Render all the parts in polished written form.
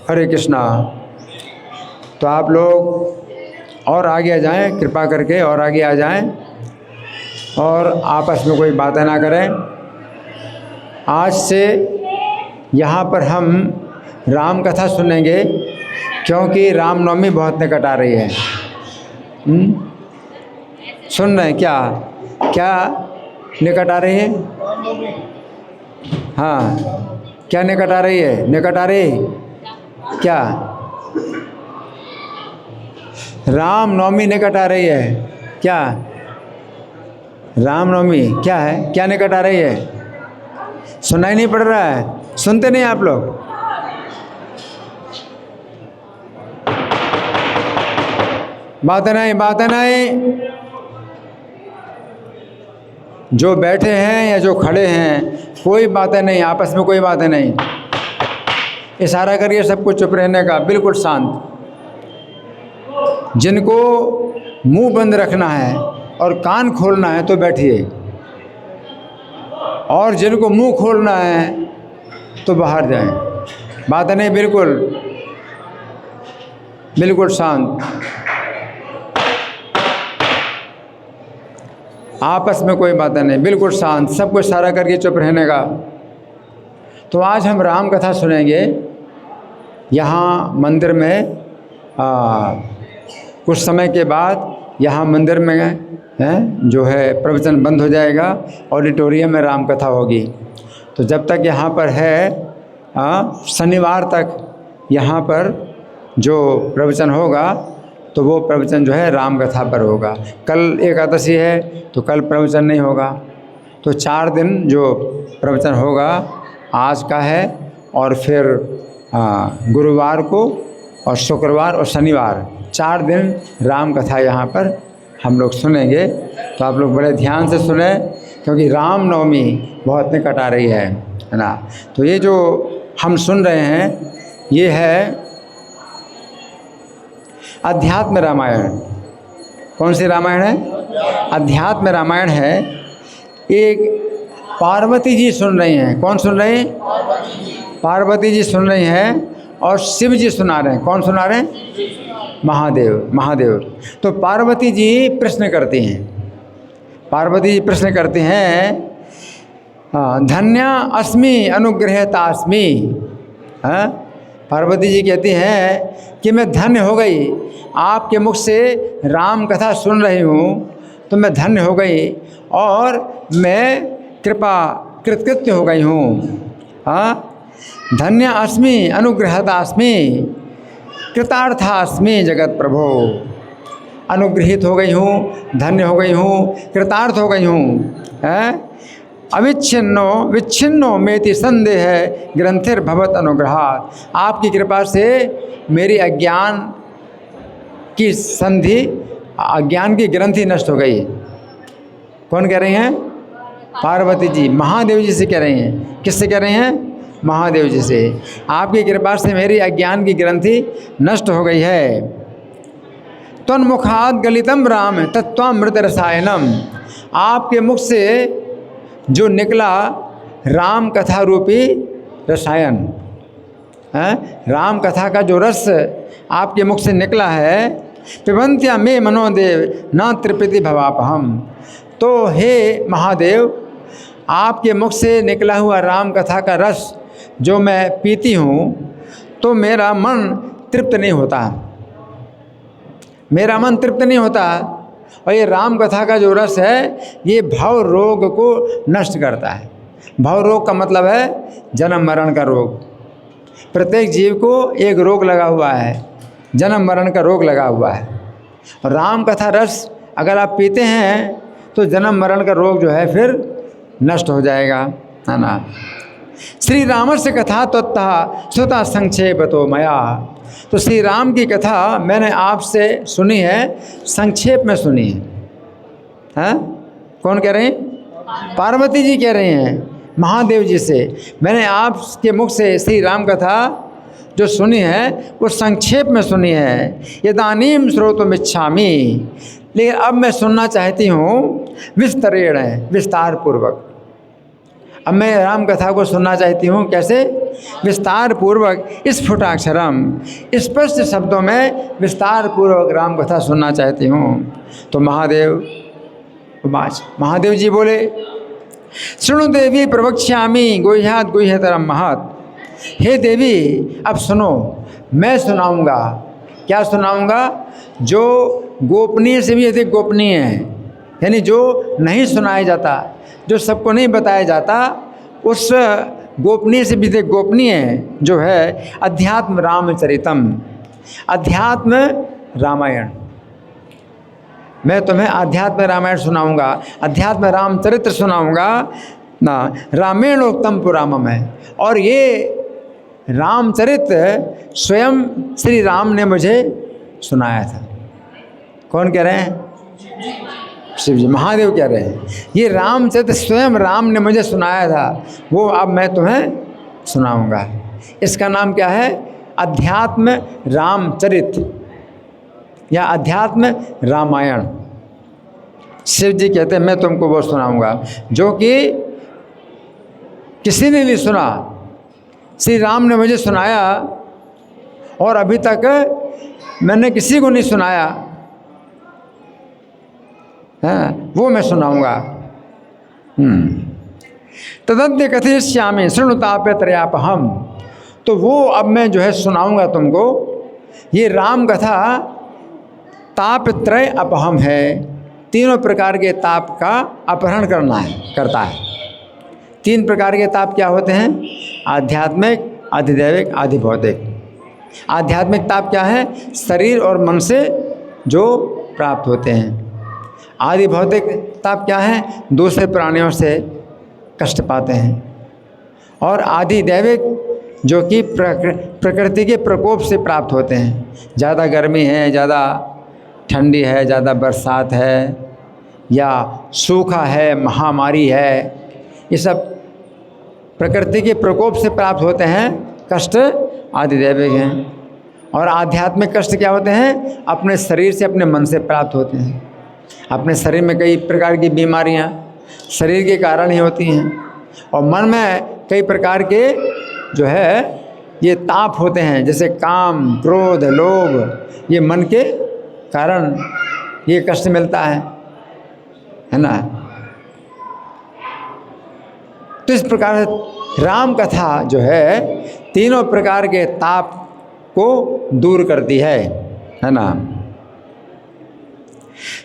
हरे कृष्णा। तो आप लोग और आगे आ जाएं, कृपा करके और आगे आ जाएं और आपस में कोई बातें ना करें। आज से यहाँ पर हम राम कथा सुनेंगे, क्योंकि रामनवमी बहुत निकट आ रही है। सुन रहे हैं क्या? क्या निकट आ रही है? हाँ, क्या निकट आ रही है? निकट आ रही क्या? रामनवमी निकट आ रही है क्या? रामनवमी क्या है? क्या निकट आ रही है? सुनाई नहीं पड़ रहा है? सुनते नहीं आप लोग? बातें नहीं। जो बैठे हैं या जो खड़े हैं, कोई बातें नहीं, आपस में कोई बातें नहीं। इशारा करिए सबको चुप रहने का, बिल्कुल शांत। जिनको मुंह बंद रखना है और कान खोलना है तो बैठिए, और जिनको मुंह खोलना है तो बाहर जाएं। बातें नहीं, बिल्कुल शांत। आपस में कोई बातें नहीं, बिल्कुल शांत, सबको इशारा करके चुप रहने का। तो आज हम राम कथा सुनेंगे। यहाँ मंदिर में कुछ समय के बाद यहाँ मंदिर में जो है प्रवचन बंद हो जाएगा, ऑडिटोरियम में राम कथा होगी। तो जब तक यहाँ पर है शनिवार तक यहाँ पर जो प्रवचन होगा तो वो प्रवचन जो है राम कथा पर होगा। कल एकादशी है तो कल प्रवचन नहीं होगा। तो 4 दिन जो प्रवचन होगा, आज का है और फिर गुरुवार को और शुक्रवार और शनिवार, 4 दिन राम कथा यहाँ पर हम लोग सुनेंगे। तो आप लोग बड़े ध्यान से सुने, क्योंकि रामनवमी बहुत निकट आ रही है ना। तो ये जो हम सुन रहे हैं ये है अध्यात्म रामायण। कौन सी रामायण है? अध्यात्म रामायण है। एक पार्वती जी सुन रही हैं। कौन सुन रहे हैं? पार्वती जी सुन रही हैं और शिव जी सुना रहे हैं। कौन सुना रहे हैं? महादेव। तो पार्वती जी प्रश्न करती हैं। पार्वती जी प्रश्न करती हैं, धन्या अस्मि अनुग्रहतास्मि। पार्वती जी कहती हैं कि मैं धन्य हो गई, आपके मुख से राम कथा सुन रही हूँ तो मैं धन्य हो गई और मैं कृतकृत्य हो गई हूँ। धन्य अस्मि अनुग्रहतास्मि कृतार्थास्मि जगत प्रभो। अनुग्रहित हो गई हूँ, धन्य हो गई हूँ, कृतार्थ हो गई हूँ। विच्छिन्नो मेति संदेह ग्रंथिर भवत अनुग्रहात्। आपकी कृपा से मेरी अज्ञान की संधि, अज्ञान की ग्रंथि नष्ट हो गई। कौन कह रही हैं? पार्वती जी महादेव जी से कह रही हैं। किससे कह रही हैं? महादेव जी से। आपकी कृपा से मेरी अज्ञान की ग्रंथि नष्ट हो गई है। त्वन्मुखात् गलितम राम तत्त्वामृत रसायनम। आपके मुख से जो निकला राम कथा रूपी रसायन, राम कथा का जो रस आपके मुख से निकला है, पिबंत्या मे मनोदेव न तृप्ति भवापहम। तो हे महादेव, आपके मुख से निकला हुआ राम कथा का रस जो मैं पीती हूँ तो मेरा मन तृप्त नहीं होता। मेरा मन तृप्त नहीं होता। और ये राम कथा का जो रस है ये भव रोग को नष्ट करता है। भव रोग का मतलब है जन्म मरण का रोग। प्रत्येक जीव को एक रोग लगा हुआ है, जन्म मरण का रोग लगा हुआ है। और राम कथा रस अगर आप पीते हैं तो जन्म मरण का रोग जो है फिर नष्ट हो जाएगा, है ना। श्री रामस्य कथा त्वत्तः श्रुता संक्षेपतो मया। तो श्री राम की कथा मैंने आपसे सुनी है, संक्षेप में सुनी है। कौन कह रहे हैं? पार्वती जी कह रहे हैं महादेव जी से। मैंने आपके मुख से श्री राम कथा जो सुनी है वो संक्षेप में सुनी है। यदानीम श्रोतुमिच्छामि, लेकिन अब मैं सुनना चाहती हूँ विस्तरेण, विस्तार पूर्वक। अब मैं राम कथा को सुनना चाहती हूँ। कैसे? विस्तार पूर्वक स्फुटाक्षरम, स्पष्ट शब्दों में विस्तार पूर्वक राम कथा सुनना चाहती हूँ। तो महादेव जी बोले, शृणु देवी प्रवक्ष्यामि गुह्यात् गुह्यतरम महत्। हे देवी, अब सुनो, मैं सुनाऊंगा। क्या सुनाऊंगा? जो गोपनीय से भी अधिक गोपनीय है, यानी जो नहीं सुनाया जाता, जो सबको नहीं बताया जाता, उस गोपनीय से भी अधिक गोपनीय जो है अध्यात्म रामचरितम, अध्यात्म रामायण। मैं तुम्हें अध्यात्म रामायण सुनाऊंगा, अध्यात्म रामचरित्र सुनाऊंगा ना। रामेणोक्तम पुराणम है, और ये रामचरित्र स्वयं श्री राम ने मुझे सुनाया था। कौन कह रहे हैं? शिव जी, महादेव कह रहे हैं। ये रामचरित्र स्वयं राम ने मुझे सुनाया था, वो अब मैं तुम्हें सुनाऊंगा। इसका नाम क्या है? अध्यात्म रामचरित्र या अध्यात्म रामायण। शिव जी कहते हैं मैं तुमको वो सुनाऊंगा जो कि किसी ने नहीं सुना। श्री राम ने मुझे सुनाया और अभी तक मैंने किसी को नहीं सुनाया है, वो मैं सुनाऊंगा। तदद्य कथयिष्यामि शृणुताप्यत्रयापहम्। तो वो अब मैं जो है सुनाऊंगा तुमको। ये राम कथा तापत्रय अपहम है, तीनों प्रकार के ताप का अपहरण करता है। 3 प्रकार के ताप क्या होते हैं? आध्यात्मिक, अधिदैविक, आधिभौतिक। आध्यात्मिक ताप क्या है? शरीर और मन से जो प्राप्त होते हैं। आधिभौतिक ताप क्या है? दूसरे प्राणियों से कष्ट पाते हैं। और आधिदैविक जो कि प्रकृति के प्रकोप से प्राप्त होते हैं। ज़्यादा गर्मी है, ज़्यादा ठंडी है, ज़्यादा बरसात है, या सूखा है, महामारी है, ये सब प्रकृति के प्रकोप से प्राप्त होते हैं कष्ट, आधिदैविक हैं। और आध्यात्मिक कष्ट क्या होते हैं? अपने शरीर से, अपने मन से प्राप्त होते हैं। अपने शरीर में कई प्रकार की बीमारियां शरीर के कारण ही होती हैं, और मन में कई प्रकार के जो है ये ताप होते हैं, जैसे काम, क्रोध, लोभ। ये मन के कारण ये कष्ट मिलता है ना। तो इस प्रकार राम कथा जो है तीनों प्रकार के ताप को दूर करती है ना।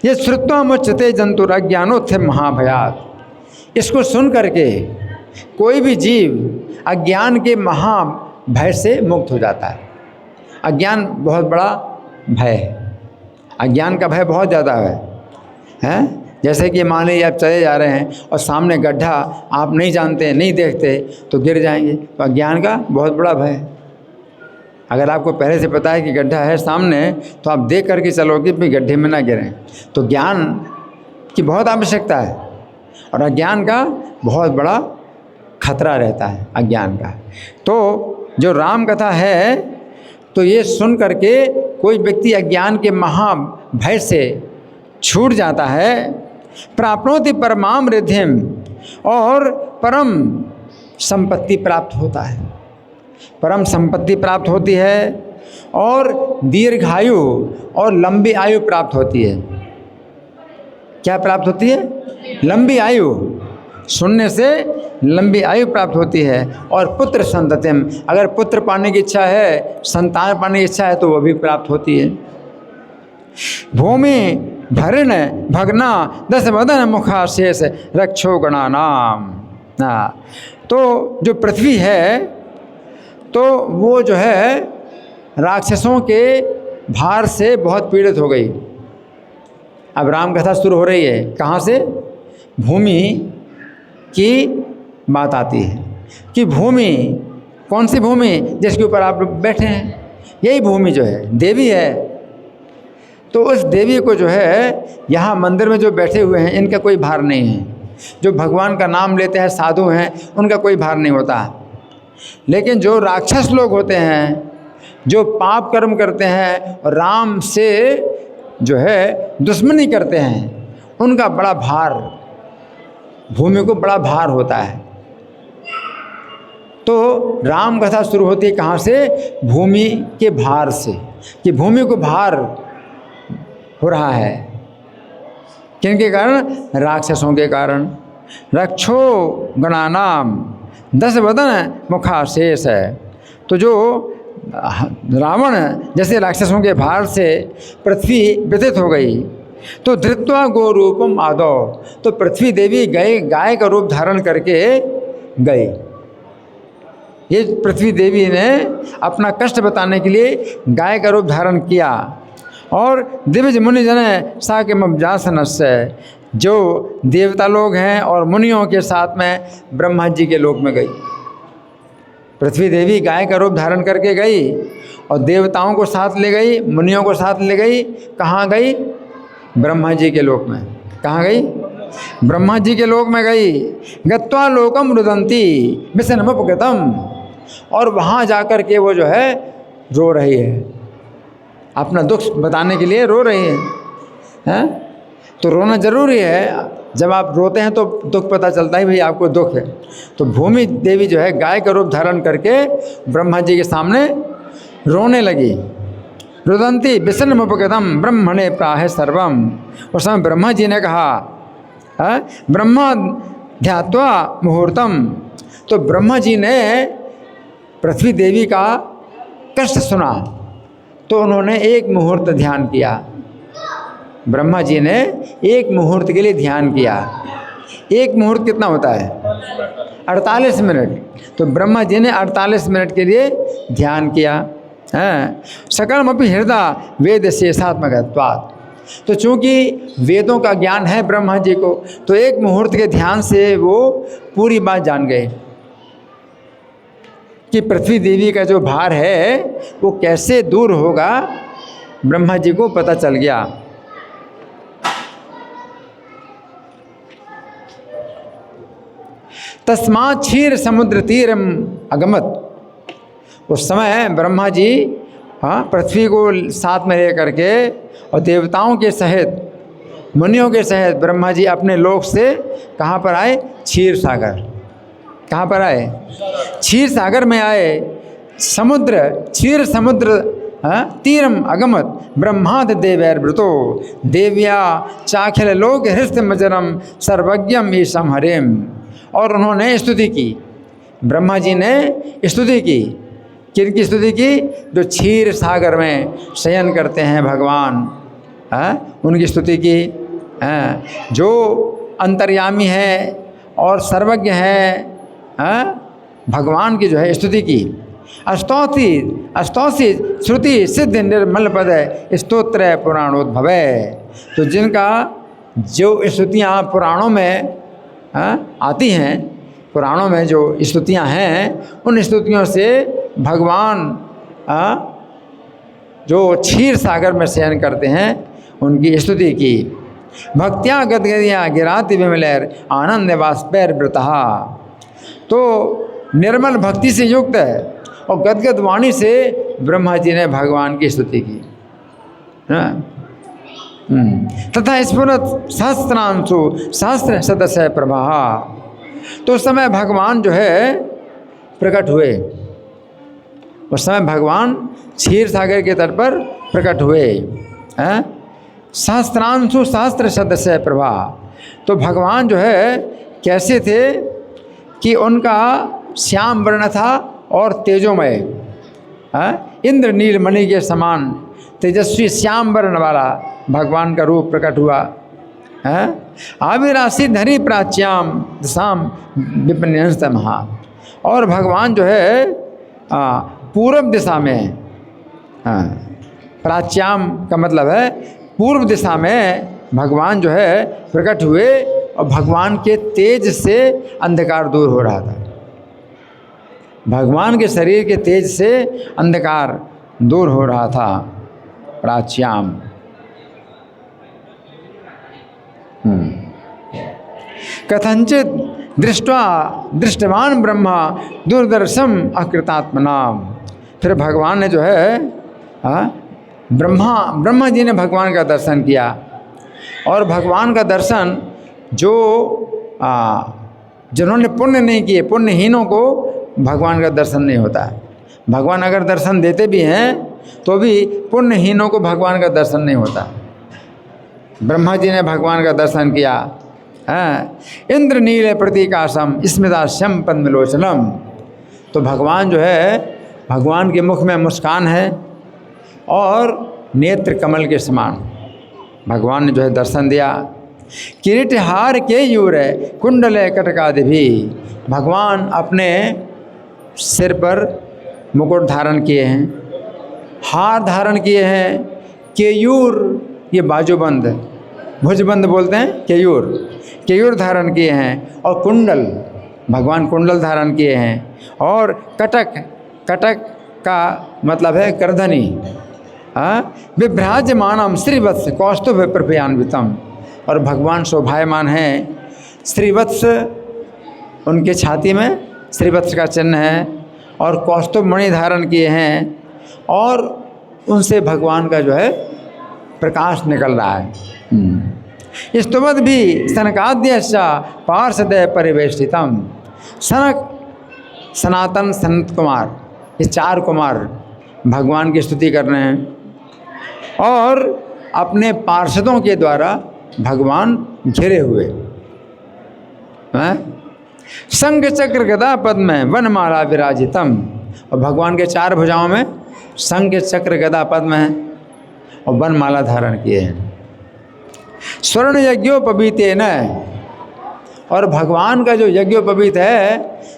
ये श्रुत्वा मुच्यते जंतुरज्ञानोत्थे महाभयात्। इसको सुन करके कोई भी जीव अज्ञान के महाभय से मुक्त हो जाता है। अज्ञान बहुत बड़ा भय है, अज्ञान का भय बहुत ज़्यादा है। जैसे कि मान लीजिए आप चले जा रहे हैं और सामने गड्ढा आप नहीं जानते, नहीं देखते, तो गिर जाएंगे। तो अज्ञान का बहुत बड़ा भय है। अगर आपको पहले से पता है कि गड्ढा है सामने, तो आप देख करके चलोगे भी गड्ढे में ना गिरें। तो ज्ञान की बहुत आवश्यकता है, और अज्ञान का बहुत बड़ा खतरा रहता है अज्ञान का। तो जो राम कथा है, तो ये सुन करके कोई व्यक्ति अज्ञान के महाभय से छूट जाता है। प्राप्नोति परमाम रिद्धिम, और परम संपत्ति प्राप्त होता है। परम संपत्ति प्राप्त होती है, और दीर्घायु और लंबी आयु प्राप्त होती है। क्या प्राप्त होती है? लंबी आयु। सुनने से लंबी आयु प्राप्त होती है। और पुत्र संततिम, अगर पुत्र पाने की इच्छा है, संतान पाने की इच्छा है, तो वो भी प्राप्त होती है। भूमि भरण भगना 10 वदन मुखा शेष रक्षो गणानाम। तो जो पृथ्वी है, तो वो जो है राक्षसों के भार से बहुत पीड़ित हो गई। अब राम कथा शुरू हो रही है, कहाँ से? भूमि की बात आती है कि भूमि, कौन सी भूमि? जिसके ऊपर आप बैठे हैं, यही भूमि जो है देवी है। तो उस देवी को जो है यहाँ मंदिर में जो बैठे हुए हैं, इनका कोई भार नहीं है। जो भगवान का नाम लेते हैं, साधु हैं, उनका कोई भार नहीं होता। लेकिन जो राक्षस लोग होते हैं, जो पाप कर्म करते हैं और राम से जो है दुश्मनी करते हैं, उनका बड़ा भार, भूमि को बड़ा भार होता है। तो राम कथा शुरू होती है कहाँ से? भूमि के भार से, कि भूमि को भार हो रहा है। किनके कारण? राक्षसों के कारण। रक्षो गणानाम 10 वदन मुखाशेष है। तो जो रावण जैसे राक्षसों के भार से पृथ्वी व्यथित हो गई, तो धृत्वा गो रूपम आदौ, तो पृथ्वी देवी गए गाय का रूप धारण करके गए। ये पृथ्वी देवी ने अपना कष्ट बताने के लिए गाय का रूप धारण किया। और दिव्य मुनि जन साकेमब्जासनस्य, जो देवता लोग हैं और मुनियों के साथ में ब्रह्मा जी के लोक में गई। पृथ्वी देवी गाय का रूप धारण करके गई और देवताओं को साथ ले गई, मुनियों को साथ ले गई। कहाँ गई? ब्रह्मा जी के लोक में। कहाँ गई? ब्रह्मा जी के लोक में गई। गत्वा लोकम रुदंती विषनमुपगतम, और वहाँ जाकर के वो जो है रो रही है, अपना दुख बताने के लिए रो रही है। तो रोना जरूरी है, जब आप रोते हैं तो दुख पता चलता है भाई आपको दुख है। तो भूमि देवी जो है गाय का रूप धारण करके ब्रह्मा जी के सामने रोने लगी। रुदंती विषन्मुपगतम ब्रह्मणे प्राह सर्वम। उस समय ब्रह्मा जी ने कहा, ब्रह्मा ध्यात्वा मुहूर्तम, तो ब्रह्मा जी ने पृथ्वी देवी का कष्ट सुना तो उन्होंने एक मुहूर्त ध्यान किया। ब्रह्मा जी ने एक मुहूर्त के लिए ध्यान किया। एक मुहूर्त कितना होता है? 48 मिनट। तो ब्रह्मा जी ने 48 मिनट के लिए ध्यान किया। सकलमपि हृदय वेद शेषात्मकत्वात्, तो चूँकि वेदों का ज्ञान है ब्रह्मा जी को, तो एक मुहूर्त के ध्यान से वो पूरी बात जान गए कि पृथ्वी देवी का जो भार है वो कैसे दूर होगा। ब्रह्मा जी को पता चल गया। तस्मात् क्षीर समुद्र तीरम अगमत। उस समय ब्रह्मा जी पृथ्वी को साथ में ले करके और देवताओं के सहित मुनियों के सहित ब्रह्मा जी अपने लोक से कहाँ पर आए? क्षीर सागर। कहाँ पर आए? क्षीर सागर में आए। समुद्र, क्षीर समुद्र तीरम अगमत ब्रह्माद देवैर्वृतो देव्या चाखिल लोक हृष्टमजरम सर्वज्ञम ईशम हरिम। और उन्होंने स्तुति की, ब्रह्मा जी ने स्तुति की। किनकी स्तुति की? जो क्षीर सागर में शयन करते हैं भगवान, उनकी स्तुति की। जो अंतर्यामी है और सर्वज्ञ है, भगवान की जो है स्तुति की। अस्तौसी श्रुति सिद्ध निर्मल पद स्तोत्र पुराणोद्भवे। तो जिनका जो स्तुतियाँ पुराणों में आती हैं, पुराणों में जो स्तुतियाँ हैं, उन स्तुतियों से भगवान जो क्षीर सागर में शयन करते हैं उनकी स्तुति की। भक्त्या गदगदिया गिराति विमलैर आनंद वाष्पैर वृतः। तो निर्मल भक्ति से युक्त है और गदगद वाणी से ब्रह्मा जी ने भगवान की स्तुति की। तथा स्फुरत सहस्त्रांशु सहस्त्र सदस्य प्रभा। तो उस समय भगवान जो है प्रकट हुए। उस समय भगवान क्षीर सागर के तट पर प्रकट हुए। सहस्त्रांशु सहस्त्र सदस्य प्रभा। तो भगवान जो है कैसे थे कि उनका श्याम वर्ण था और तेजोमय, इंद्र नीलमणि के समान तेजस्वी श्याम वर्ण वाला भगवान का रूप प्रकट हुआ। आविरासी धरी प्राच्याम दिशाम विपन्यस्त महा। और भगवान जो है पूर्व दिशा में, प्राच्याम का मतलब है पूर्व दिशा में भगवान जो है प्रकट हुए और भगवान के तेज से अंधकार दूर हो रहा था। भगवान के शरीर के तेज से अंधकार दूर हो रहा था। प्राच्याम। कथंचित दृष्टवान ब्रह्मा दूरदर्शम अकृतात्मना। फिर भगवान ने जो है ब्रह्मा जी ने भगवान का दर्शन किया। और भगवान का दर्शन जो जिन्होंने पुण्य नहीं किए, पुण्यहीनों को भगवान का दर्शन नहीं होता है। भगवान अगर दर्शन देते भी हैं तो भी पुण्यहीनों को भगवान का दर्शन नहीं होता। ब्रह्मा जी ने भगवान का दर्शन किया। इंद्र नील प्रतीकाशम स्मिताश्यम पद्मलोचनम। तो भगवान जो है, भगवान के मुख में मुस्कान है और नेत्र कमल के समान भगवान ने जो है दर्शन दिया। किरीट हार के यूर कुंडल कटकादि भी। भगवान अपने सिर पर मुकुट धारण किए हैं, हार धारण किए हैं, केयूर ये बाजूबंद, भुजबंद बोलते हैं, केयूर, केयूर धारण किए हैं। और कुंडल, भगवान कुंडल धारण किए हैं। और कटक, कटक का मतलब है करधनी। विभ्राजमानम श्रीवत्स कौस्तुभ प्रभयान्वितम। और भगवान शोभायमान हैं, श्रीवत्स उनके छाती में श्रीवत्स का चिन्ह है और कौस्तुभ मणि धारण किए हैं और उनसे भगवान का जो है प्रकाश निकल रहा है। स्तुवद भी सनकाद्यश्चा पार्षद परिवेष्टितम। सनक, सनातन, सनत कुमार, ये 4 कुमार भगवान की स्तुति कर रहे हैं और अपने पार्षदों के द्वारा भगवान घिरे हुए हैं। शंख चक्र गदा पद्म वनमाला विराजितम। और भगवान के 4 भुजाओं में शंख चक्र गदा पद्म है और वनमाला धारण किए हैं। स्वर्ण यज्ञोपवीतेन। और भगवान का जो यज्ञोपवीत है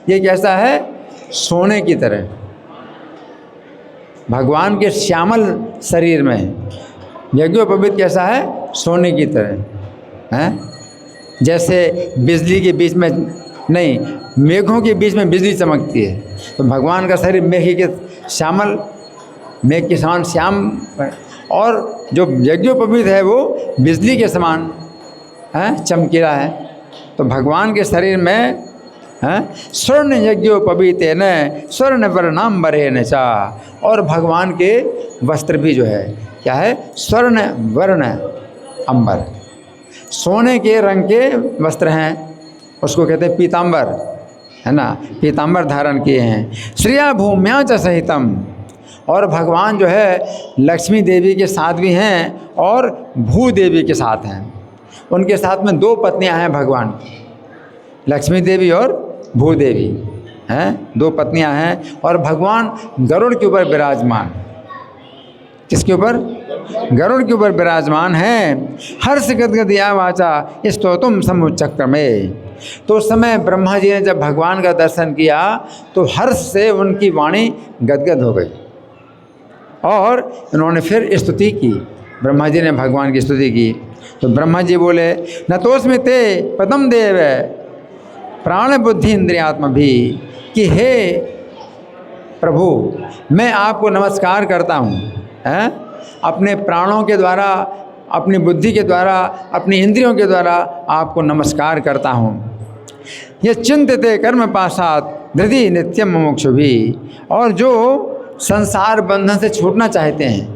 ये कैसा है? सोने की तरह। भगवान के श्यामल शरीर में यज्ञोपवीत कैसा है? सोने की तरह है। जैसे बिजली के बीच में नहीं, मेघों के बीच में बिजली चमकती है, तो भगवान का शरीर मेघ के श्यामल, मेघ के समान श्याम। और जो यज्ञोपवीत है वो बिजली के समान है, चमकीला है। तो भगवान के शरीर में स्वर्ण यज्ञोपवीतेन स्वर्ण वर्णाम्बरेण च। और भगवान के वस्त्र भी जो है क्या है? स्वर्ण वर्ण अंबर, सोने के रंग के वस्त्र हैं, उसको कहते हैं पीताम्बर, है ना। पीताम्बर धारण किए हैं। श्रिया भूम्या च सहितम। और भगवान जो है लक्ष्मी देवी के साथ भी हैं और भूदेवी के साथ हैं। उनके साथ में 2 पत्नियां हैं भगवान की, लक्ष्मी देवी और भूदेवी हैं, 2 पत्नियां हैं। और भगवान गरुड़ के ऊपर विराजमान। किसके ऊपर? गरुड़ के ऊपर विराजमान हैं। हर्ष गदगदया वाचा स्तोतुम समुचक्र में। तो उस समय ब्रह्मा जी ने जब भगवान का दर्शन किया तो हर्ष से उनकी वाणी गदगद हो गई और उन्होंने फिर स्तुति की। ब्रह्मा जी ने भगवान की स्तुति की तो ब्रह्मा जी बोले, नतोस्मि ते पदम देव प्राण बुद्धि इंद्रियात्मा भी, कि हे प्रभु मैं आपको नमस्कार करता हूँ, अपने प्राणों के द्वारा, अपनी बुद्धि के द्वारा, अपनी इंद्रियों के द्वारा आपको नमस्कार करता हूँ। ये चिंतते कर्म पाशात धृति नित्यम मुमुक्षु भी। और जो संसार बंधन से छूटना चाहते हैं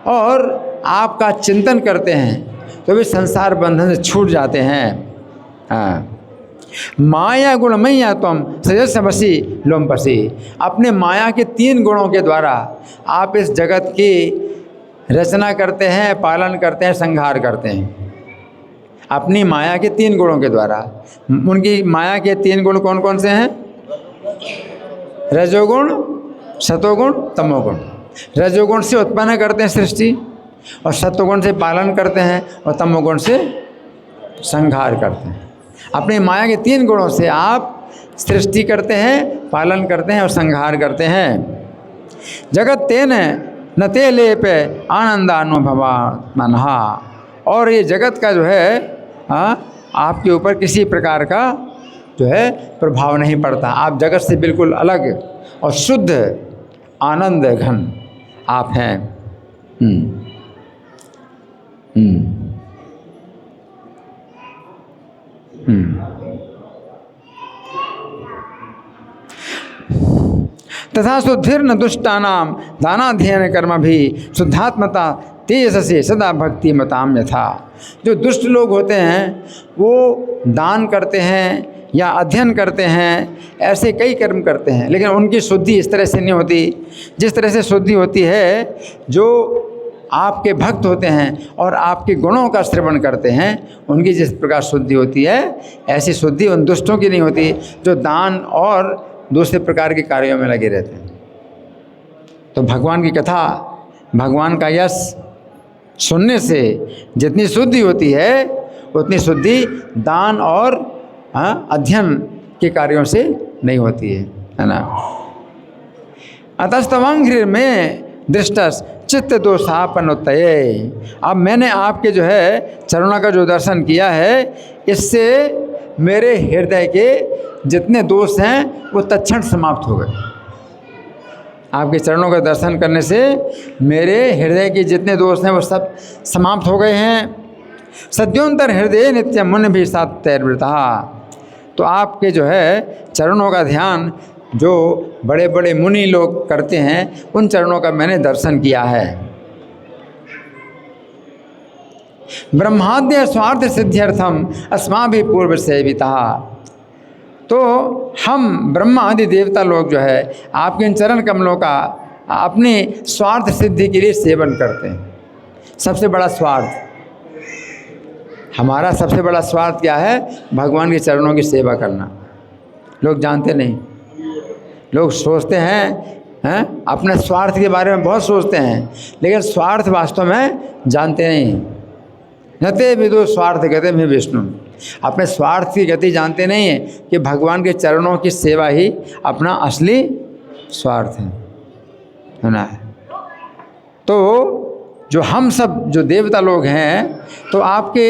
और आपका चिंतन करते हैं तो वे संसार बंधन से छूट जाते हैं। माया गुणमय्या त्वम सजस्वसी लोमपसी। अपने माया के 3 गुणों के द्वारा आप इस जगत की रचना करते हैं, पालन करते हैं, संहार करते हैं। अपनी माया के 3 गुणों के द्वारा। उनकी माया के 3 गुण कौन कौन से हैं? रजोगुण, सतोगुण, तमोगुण। रजोगुण से उत्पन्न करते हैं सृष्टि और सत्वगुण से पालन करते हैं और तमोगुण से संहार करते हैं। अपनी माया के 3 गुणों से आप सृष्टि करते हैं, पालन करते हैं और संहार करते हैं। जगत तेन न ते लेप आनंदानुभवा मनहा। और ये जगत का जो है आपके ऊपर किसी प्रकार का जो है प्रभाव नहीं पड़ता। आप जगत से बिल्कुल अलग और शुद्ध आनंद घन आप हैं। तथा शुद्धिर्न दुष्टानाम दानाध्ययन कर्म भी शुद्धात्मता तेज से सदा भक्ति मताम यथा। जो दुष्ट लोग होते हैं वो दान करते हैं, या अध्ययन करते हैं, ऐसे कई कर्म करते हैं, लेकिन उनकी शुद्धि इस तरह से नहीं होती जिस तरह से शुद्धि होती है जो आपके भक्त होते हैं और आपके गुणों का श्रवण करते हैं। उनकी जिस प्रकार शुद्धि होती है ऐसी शुद्धि उन दुष्टों की नहीं होती जो दान और दूसरे प्रकार के कार्यों में लगे रहते हैं। तो भगवान की कथा, भगवान का यश सुनने से जितनी शुद्धि होती है उतनी शुद्धि दान और अध्ययन के कार्यों से नहीं होती है ना। अतस्तवांघ्रिर में दृष्टस चित्त दोषापनोत्तये। अब मैंने आपके जो है चरणों का जो दर्शन किया है, इससे मेरे हृदय के जितने दोष हैं वो तत्क्षण समाप्त हो गए। आपके चरणों का दर्शन करने से मेरे हृदय के जितने दोष हैं वो सब समाप्त हो गए हैं। सद्योंतर हृदय नित्य मुनि भी सात्तैर्वृता। तो आपके जो है चरणों का ध्यान जो बड़े बड़े मुनि लोग करते हैं, उन चरणों का मैंने दर्शन किया है। ब्रह्माद्य स्वार्थ सिद्ध्यर्थम अस्माभि पूर्व सेविता। तो हम ब्रह्मा आदि देवता लोग जो है आपके इन चरण कमलों का अपनी स्वार्थ सिद्धि के लिए सेवन करते हैं। सबसे बड़ा स्वार्थ, हमारा सबसे बड़ा स्वार्थ क्या है? भगवान के चरणों की सेवा करना। लोग जानते नहीं, लोग सोचते हैं अपने स्वार्थ के बारे में बहुत सोचते हैं, लेकिन स्वार्थ वास्तव में जानते नहीं। नते विदु स्वार्थ गति में विष्णु। अपने स्वार्थ की गति जानते नहीं है कि भगवान के चरणों की सेवा ही अपना असली स्वार्थ है ना। तो जो हम सब जो देवता लोग हैं तो आपके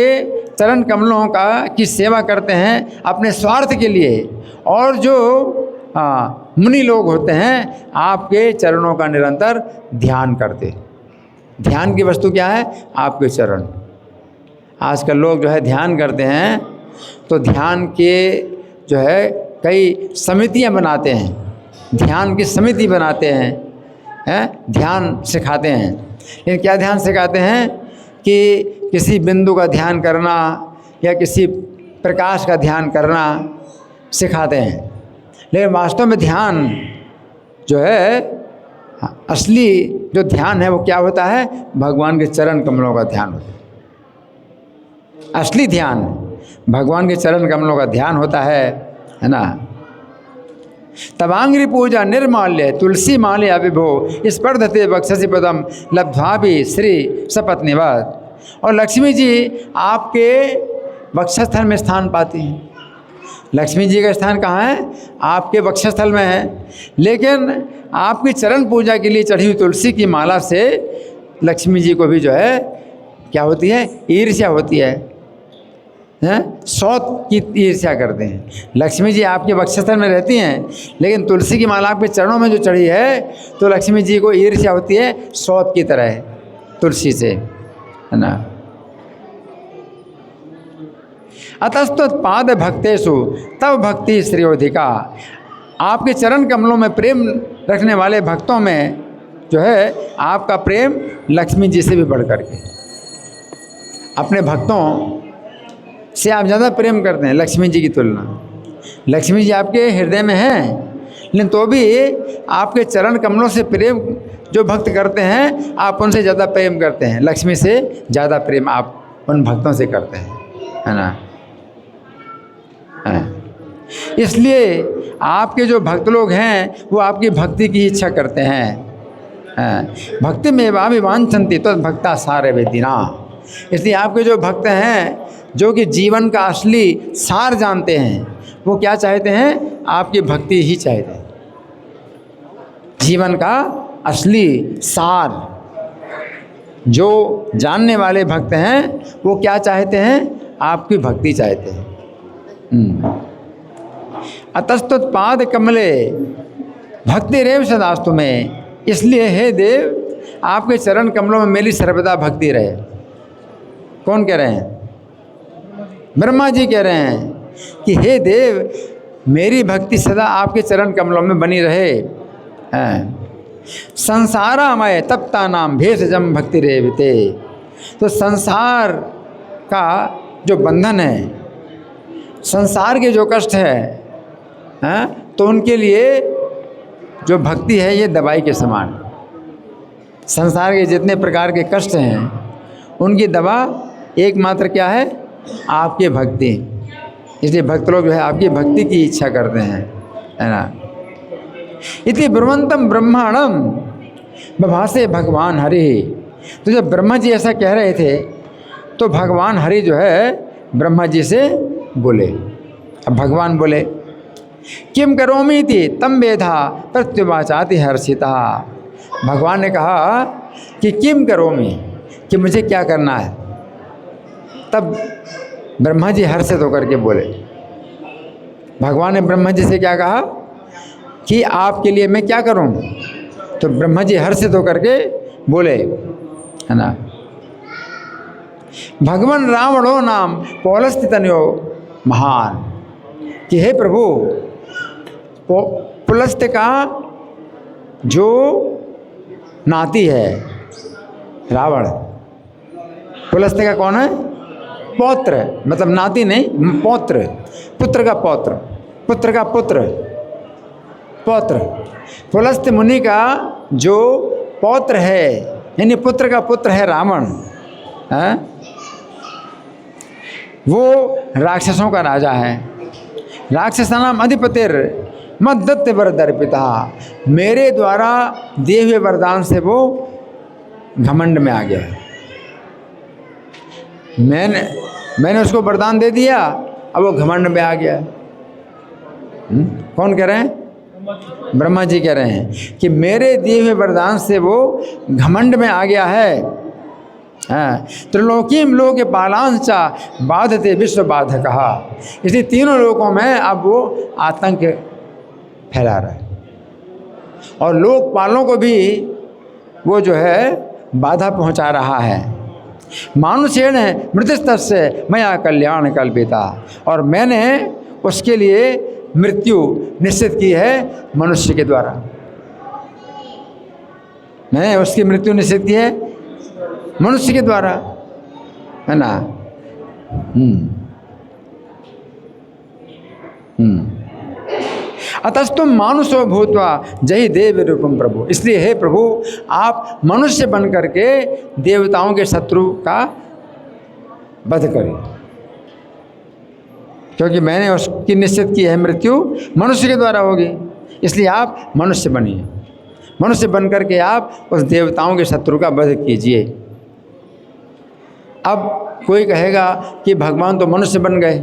चरण कमलों का की सेवा करते हैं अपने स्वार्थ के लिए, और जो मुनि लोग होते हैं आपके चरणों का निरंतर ध्यान करते। ध्यान की वस्तु क्या है? आपके चरण। आजकल लोग जो है ध्यान करते हैं तो ध्यान के जो है कई समितियां बनाते हैं, ध्यान की समिति बनाते हैं, ध्यान सिखाते हैं। लेकिन क्या ध्यान सिखाते हैं कि किसी बिंदु का ध्यान करना या किसी प्रकाश का ध्यान करना सिखाते हैं, लेकिन वास्तव में ध्यान जो है असली जो ध्यान है वो क्या होता है? भगवान के चरण कमलों का ध्यान होता है। असली ध्यान भगवान के चरण कमलों का ध्यान होता है ना। तवांग्रि पूजा निर्माल्य तुलसी माल्य अभिभो स्पर्धते बक्षसी पदम लब्ध्वा भी श्री सपत्नीवत। और लक्ष्मी जी आपके वक्षस्थल में स्थान पाती हैं। लक्ष्मी जी का स्थान कहाँ है? आपके वक्षस्थल में है। लेकिन आपकी चरण पूजा के लिए चढ़ी हुई तुलसी की माला से लक्ष्मी जी को भी जो है क्या होती है? ईर्ष्या होती है, सौत की ईर्ष्या करते हैं। लक्ष्मी जी आपके वक्षस्थल में रहती हैं, लेकिन तुलसी की माला आपके चरणों में जो चढ़ी है तो लक्ष्मी जी को ईर्ष्या होती है सौत की तरह तुलसी से, है ना। अतस्तुत्पाद भक्तेषु तव भक्ति श्रेयोधिका। आपके चरण कमलों में प्रेम रखने वाले भक्तों में जो है आपका प्रेम लक्ष्मी जी से भी बढ़ करके, अपने भक्तों से आप ज़्यादा प्रेम करते हैं लक्ष्मी जी की तुलना। लक्ष्मी जी आपके हृदय में हैं, लेकिन तो भी आपके चरण कमलों से प्रेम जो भक्त करते हैं आप उनसे ज़्यादा प्रेम करते हैं। लक्ष्मी से ज़्यादा प्रेम आप उन भक्तों से करते हैं, है ना। इसलिए आपके जो भक्त लोग हैं वो आपकी भक्ति की इच्छा करते हैं। भक्ति में वाभिवांछन्ति तो भक्ता सारे वेदिना। इसलिए आपके जो भक्त हैं जो कि जीवन का असली सार जानते हैं, वो क्या चाहते हैं? आपकी भक्ति ही चाहते हैं। जीवन का असली सार जो जानने वाले भक्त हैं वो क्या चाहते हैं? आपकी भक्ति चाहते हैं। अतस्तुत्पाद कमले भक्ति रेव सदास्तु में। इसलिए हे देव आपके चरण कमलों में मेरी सर्वदा भक्ति रहे। कौन कह रहे हैं? ब्रह्मा जी कह रहे हैं कि हे देव मेरी भक्ति सदा आपके चरण कमलों में बनी रहे। संसारामय तप्ता नाम भेषजम भक्ति रेवते। तो संसार का जो बंधन है संसार के जो कष्ट है तो उनके लिए जो भक्ति है ये दवाई के समान। संसार के जितने प्रकार के कष्ट हैं उनकी दवा एकमात्र क्या है? आपकी भक्ति। इसलिए भक्त लोग जो है आपकी भक्ति की इच्छा करते हैं, है ना। इति ब्रह्मंतम ब्रह्मांडम बभासे भगवान हरि। तो जब ब्रह्मा जी ऐसा कह रहे थे तो भगवान हरि जो है ब्रह्मा जी से बोले। अब भगवान बोले किम करोमि इति तम वेधा प्रत्युवाचाति हर्षिता। भगवान ने कहा कि किम करोमि, कि मुझे क्या करना है। तब ब्रह्मा जी हर्षित होकर के बोले। भगवान ने ब्रह्मा जी से क्या कहा कि आपके लिए मैं क्या करूं? तो ब्रह्मा जी हर्षित होकर के बोले, है ना। भगवान रावणो नाम पौलस्त्य तनयो महान, कि हे प्रभु पुलस्त्य का जो नाती है रावण, पुलस्त्य का कौन है? पौत्र, मतलब नाती नहीं, पौत्र, पुत्र का पौत्र, पुत्र का पुत्र, पौत्र। पुलस्त्य मुनि का जो पौत्र है यानी पुत्र का पुत्र है रावण, है? वो राक्षसों का राजा है। राक्षसानाम अधिपतिर मद्दत्त वरदर पिता। मेरे द्वारा दिए हुए वरदान से वो घमंड में आ गया है। मैंने उसको वरदान दे दिया, अब वो घमंड में आ गया। कौन कह रहे हैं? ब्रह्मा जी कह रहे हैं कि मेरे दिए हुए वरदान से वो घमंड में आ गया है। त्रिलोकीम लोक पालांचा बाधते विश्व बाध कहा। इसलिए तीनों लोकों में अब वो आतंक फैला रहा है और लोकपालों को भी वो जो है बाधा पहुंचा रहा है। मानुषेण मृतस्तस्य मया कल्याण कल्पिता। और मैंने उसके लिए मृत्यु निश्चित की है मनुष्य के द्वारा। मैंने उसकी मृत्यु निश्चित की है मनुष्य के द्वारा, है ना। अतस्तु मानुषो भूत्वा जहि देव रूपम प्रभु। इसलिए हे प्रभु आप मनुष्य बन करके देवताओं के शत्रु का वध करें, क्योंकि मैंने उसकी निश्चित की है मृत्यु मनुष्य के द्वारा होगी। इसलिए आप मनुष्य बनिए, मनुष्य बन करके आप उस देवताओं के शत्रु का वध कीजिए। अब कोई कहेगा कि भगवान तो मनुष्य बन गए,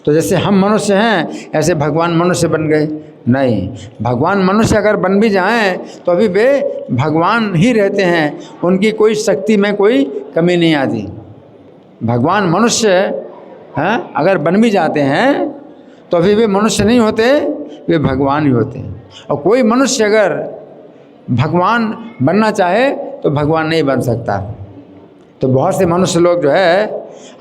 तो जैसे हम मनुष्य हैं ऐसे भगवान मनुष्य बन गए। नहीं, भगवान मनुष्य अगर बन भी जाएं तो अभी वे भगवान ही रहते हैं, उनकी कोई शक्ति में कोई कमी नहीं आती। भगवान मनुष्य हैं अगर बन भी जाते हैं तो अभी वे मनुष्य नहीं होते, वे भगवान ही होते हैं। और कोई मनुष्य अगर भगवान बनना चाहे तो भगवान नहीं बन सकता। तो बहुत से मनुष्य लोग जो है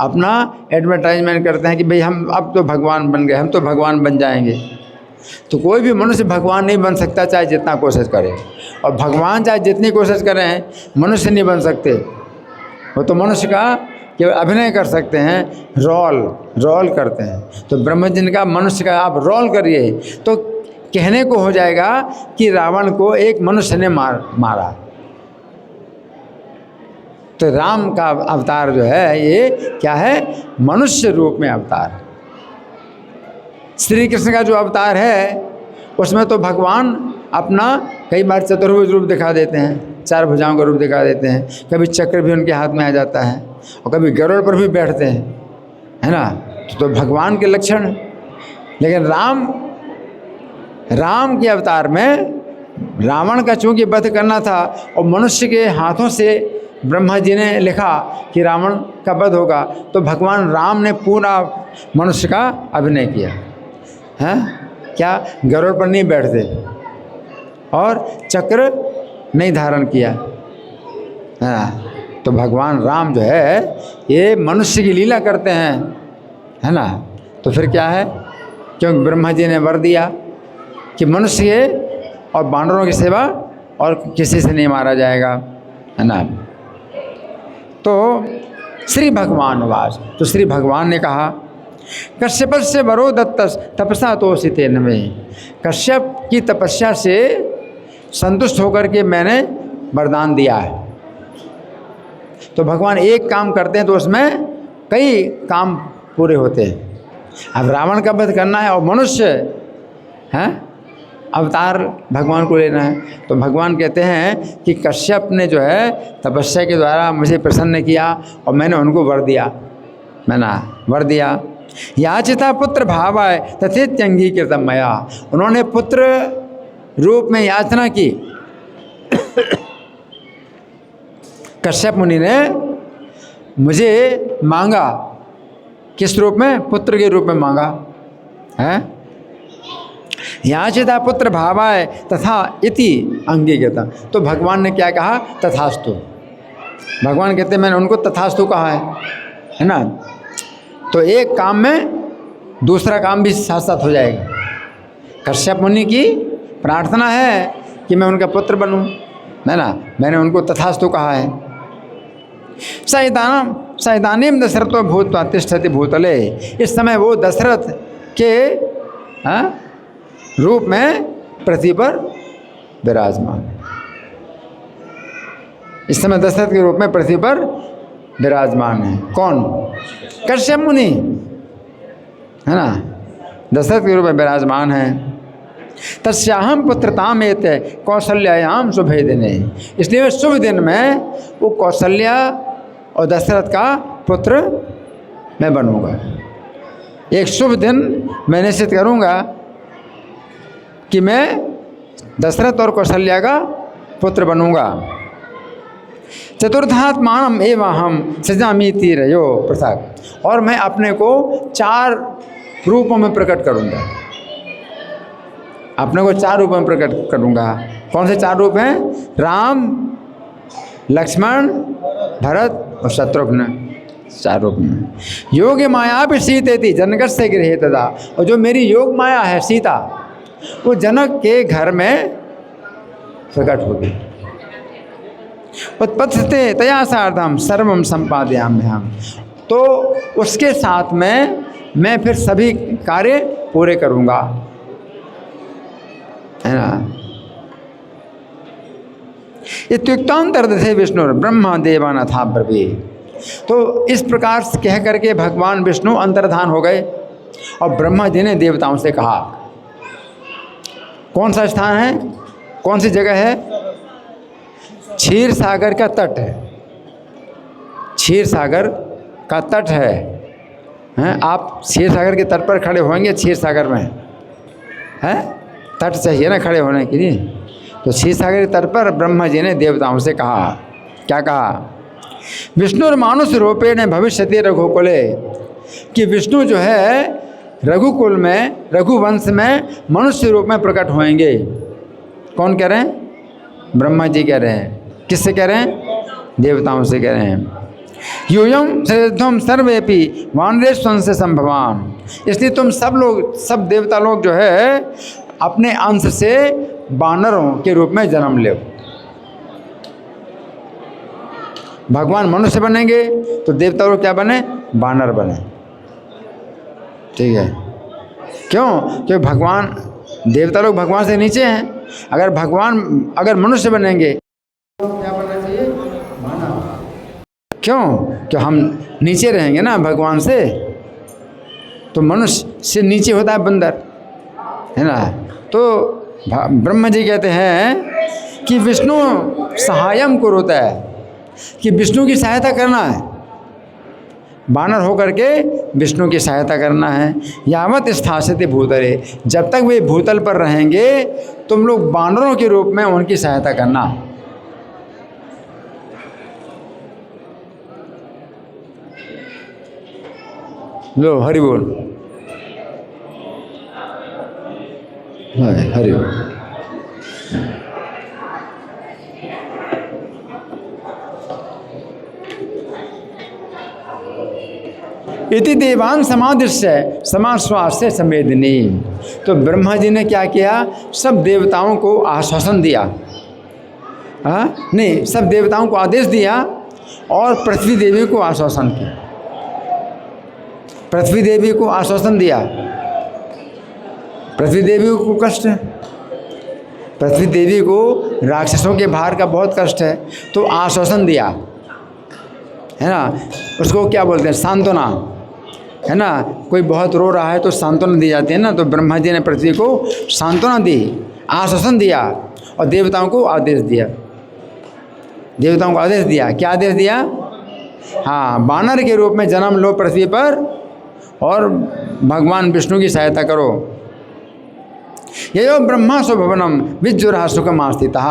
अपना एडवर्टाइजमेंट करते हैं कि भाई हम अब तो भगवान बन गए, हम तो भगवान बन जाएंगे। तो कोई भी मनुष्य भगवान नहीं बन सकता चाहे जितना कोशिश करे, और भगवान चाहे जितनी कोशिश करें मनुष्य नहीं बन सकते। वो तो मनुष्य का केवल अभिनय कर सकते हैं, रोल करते हैं। तो ब्रह्मा जी ने कहा मनुष्य का आप रोल करिए, तो कहने को हो जाएगा कि रावण को एक मनुष्य ने मारा। तो राम का अवतार जो है ये क्या है? मनुष्य रूप में अवतार। श्री कृष्ण का जो अवतार है उसमें तो भगवान अपना कई बार चतुर्भुज रूप दिखा देते हैं, 4 भुजाओं का रूप दिखा देते हैं। कभी चक्र भी उनके हाथ में आ जाता है और कभी गरुड़ पर भी बैठते हैं, है ना। तो भगवान के लक्षण। लेकिन राम के अवतार में रावण का चूंकि वध करना था और मनुष्य के हाथों से ब्रह्मा जी ने लिखा कि रावण का वध होगा, तो भगवान राम ने पूरा मनुष्य का अभिनय किया है। क्या गरुड़ पर नहीं बैठते और चक्र नहीं धारण किया, है। तो भगवान राम जो है ये मनुष्य की लीला करते हैं, है ना। तो फिर क्या है, क्योंकि ब्रह्मा जी ने वर दिया कि मनुष्य और बानरों की सेवा और किसी से नहीं मारा जाएगा, है ना। तो श्री भगवान वास, तो श्री भगवान ने कहा कश्यपस्य वरो दत्तस तपसा तोषिते नमे। कश्यप की तपस्या से संतुष्ट होकर के मैंने वरदान दिया है। तो भगवान एक काम करते हैं तो उसमें कई काम पूरे होते हैं। अब रावण का वध करना है और मनुष्य हैं अवतार भगवान को लेना है, तो भगवान कहते हैं कि कश्यप ने जो है तपस्या के द्वारा मुझे प्रसन्न किया और मैंने उनको वर दिया, मैंने वर दिया। याचिता पुत्र भावाय तथेत्यंगीकृतम मया। उन्होंने पुत्र रूप में याचना की। कश्यप मुनि ने मुझे मांगा, किस रूप में? पुत्र के रूप में मांगा है। याचिता पुत्र भावाय तथा इति अंगीकृता। तो भगवान ने क्या कहा? तथास्तु। भगवान कहते हैं मैंने उनको तथास्तु कहा है ना। तो एक काम में दूसरा काम भी साथ साथ हो जाएगा। कश्यप मुनि की प्रार्थना है कि मैं उनका पुत्र बनूं, है ना, मैंने उनको तथास्तु कहा है। सैदानीम दशरथो भूत्वा तिष्ठति भूतले। इस समय वो दशरथ के रूप में पृथ्वी पर विराजमान है। इस समय दशरथ के रूप में पृथ्वी पर विराजमान है। कौन? कश्यप मुनि, है ना, दशरथ के रूप में विराजमान है। तस्याहम पुत्रताम एते कौशल्यायाम शुभे दिने। इसलिए शुभ दिन में वो कौशल्या और दशरथ का पुत्र मैं बनूंगा। एक शुभ दिन मैं निश्चित करूंगा कि मैं दशरथ और कौशल्या का पुत्र बनूंगा। चतुर्थात्मानम एवं हम सजामी तीरयो पृथक। और मैं अपने को 4 रूपों में प्रकट करूंगा। अपने को 4 रूपों में प्रकट करूंगा। कौन से 4 रूप हैं? राम, लक्ष्मण, भरत और शत्रुघ्न। 4 रूप में। योग माया भी सीते थी जनक से गृह तदा। और जो मेरी योग माया है सीता, वो जनक के घर में प्रकट होगी। उत्पत्ते तया सार्धम सर्वम संपादयाम्यहम्। तो उसके साथ में मैं फिर सभी कार्य पूरे करूँगा, है ना। इत्युक्तांतर्दधे विष्णु ब्रह्मा देवान था ब्रवी। तो इस प्रकार से कह करके भगवान विष्णु अंतर्धान हो गए और ब्रह्मा जी ने देवताओं से कहा। कौन सा स्थान है? कौन सी जगह है? क्षीर सागर का तट है। क्षीर सागर का तट है, हैं? आप क्षीर सागर के तट पर खड़े होंगे। क्षीर सागर में है तट चाहिए ना खड़े होने के लिए। तो क्षीर सागर के तट पर ब्रह्मा जी ने देवताओं से कहा। क्या कहा? विष्णु मानुष रूपेण भविष्यति रघुकुले। कि विष्णु जो है रघुकुल में, रघुवंश में मनुष्य रूप में प्रकट होंगे। कौन कह रहे हैं? ब्रह्मा जी कह रहे हैं। किससे कह रहे हैं? देवताओं से कह रहे हैं। यूयम श्रेष्ठम सर्वेपि वानरेश्वर से संभवान। इसलिए तुम सब लोग, सब देवता लोग जो है अपने अंश से वानरों के रूप में जन्म ले। भगवान मनुष्य बनेंगे तो देवता लोग क्या बने? वानर बने। ठीक है। क्यों? क्योंकि भगवान, देवता लोग भगवान से नीचे हैं। अगर मनुष्य बनेंगे क्या बनना चाहिए? मानव। क्यों? क्यों हम नीचे रहेंगे ना भगवान से। तो मनुष्य से नीचे होता है बंदर, है ना। तो ब्रह्मा जी कहते हैं कि विष्णु सहायम कुरुता है, कि विष्णु की सहायता करना है। वानर होकर के विष्णु की सहायता करना है। यावत स्थासित भूतले। जब तक वे भूतल पर रहेंगे तुम लोग वानरों के रूप में उनकी सहायता करना। लो हरि बोल, हरि बोल। इति देवान समादृश्य समाश्वास्य संवेदनी। तो ब्रह्मा जी ने क्या किया? सब देवताओं को आश्वासन दिया। नहीं, सब देवताओं को आदेश दिया और पृथ्वी देवी को आश्वासन किया। पृथ्वी देवी को आश्वासन दिया। पृथ्वी देवी को कष्ट है, पृथ्वी देवी को राक्षसों के भार का बहुत कष्ट है, तो आश्वासन दिया, है ना। उसको क्या बोलते हैं, सांत्वना, है ना। कोई बहुत रो रहा है तो सांत्वना दी जाती है ना। तो ब्रह्मा जी ने पृथ्वी को सांत्वना दी, आश्वासन दिया और देवताओं को आदेश दिया। देवताओं को आदेश दिया, क्या आदेश दिया? हाँ, वानर के रूप में जन्म लो पृथ्वी पर और भगवान विष्णु की सहायता करो। यो ब्रह्मा स्वभवनम विज्जुरः सुखम आस्थितः।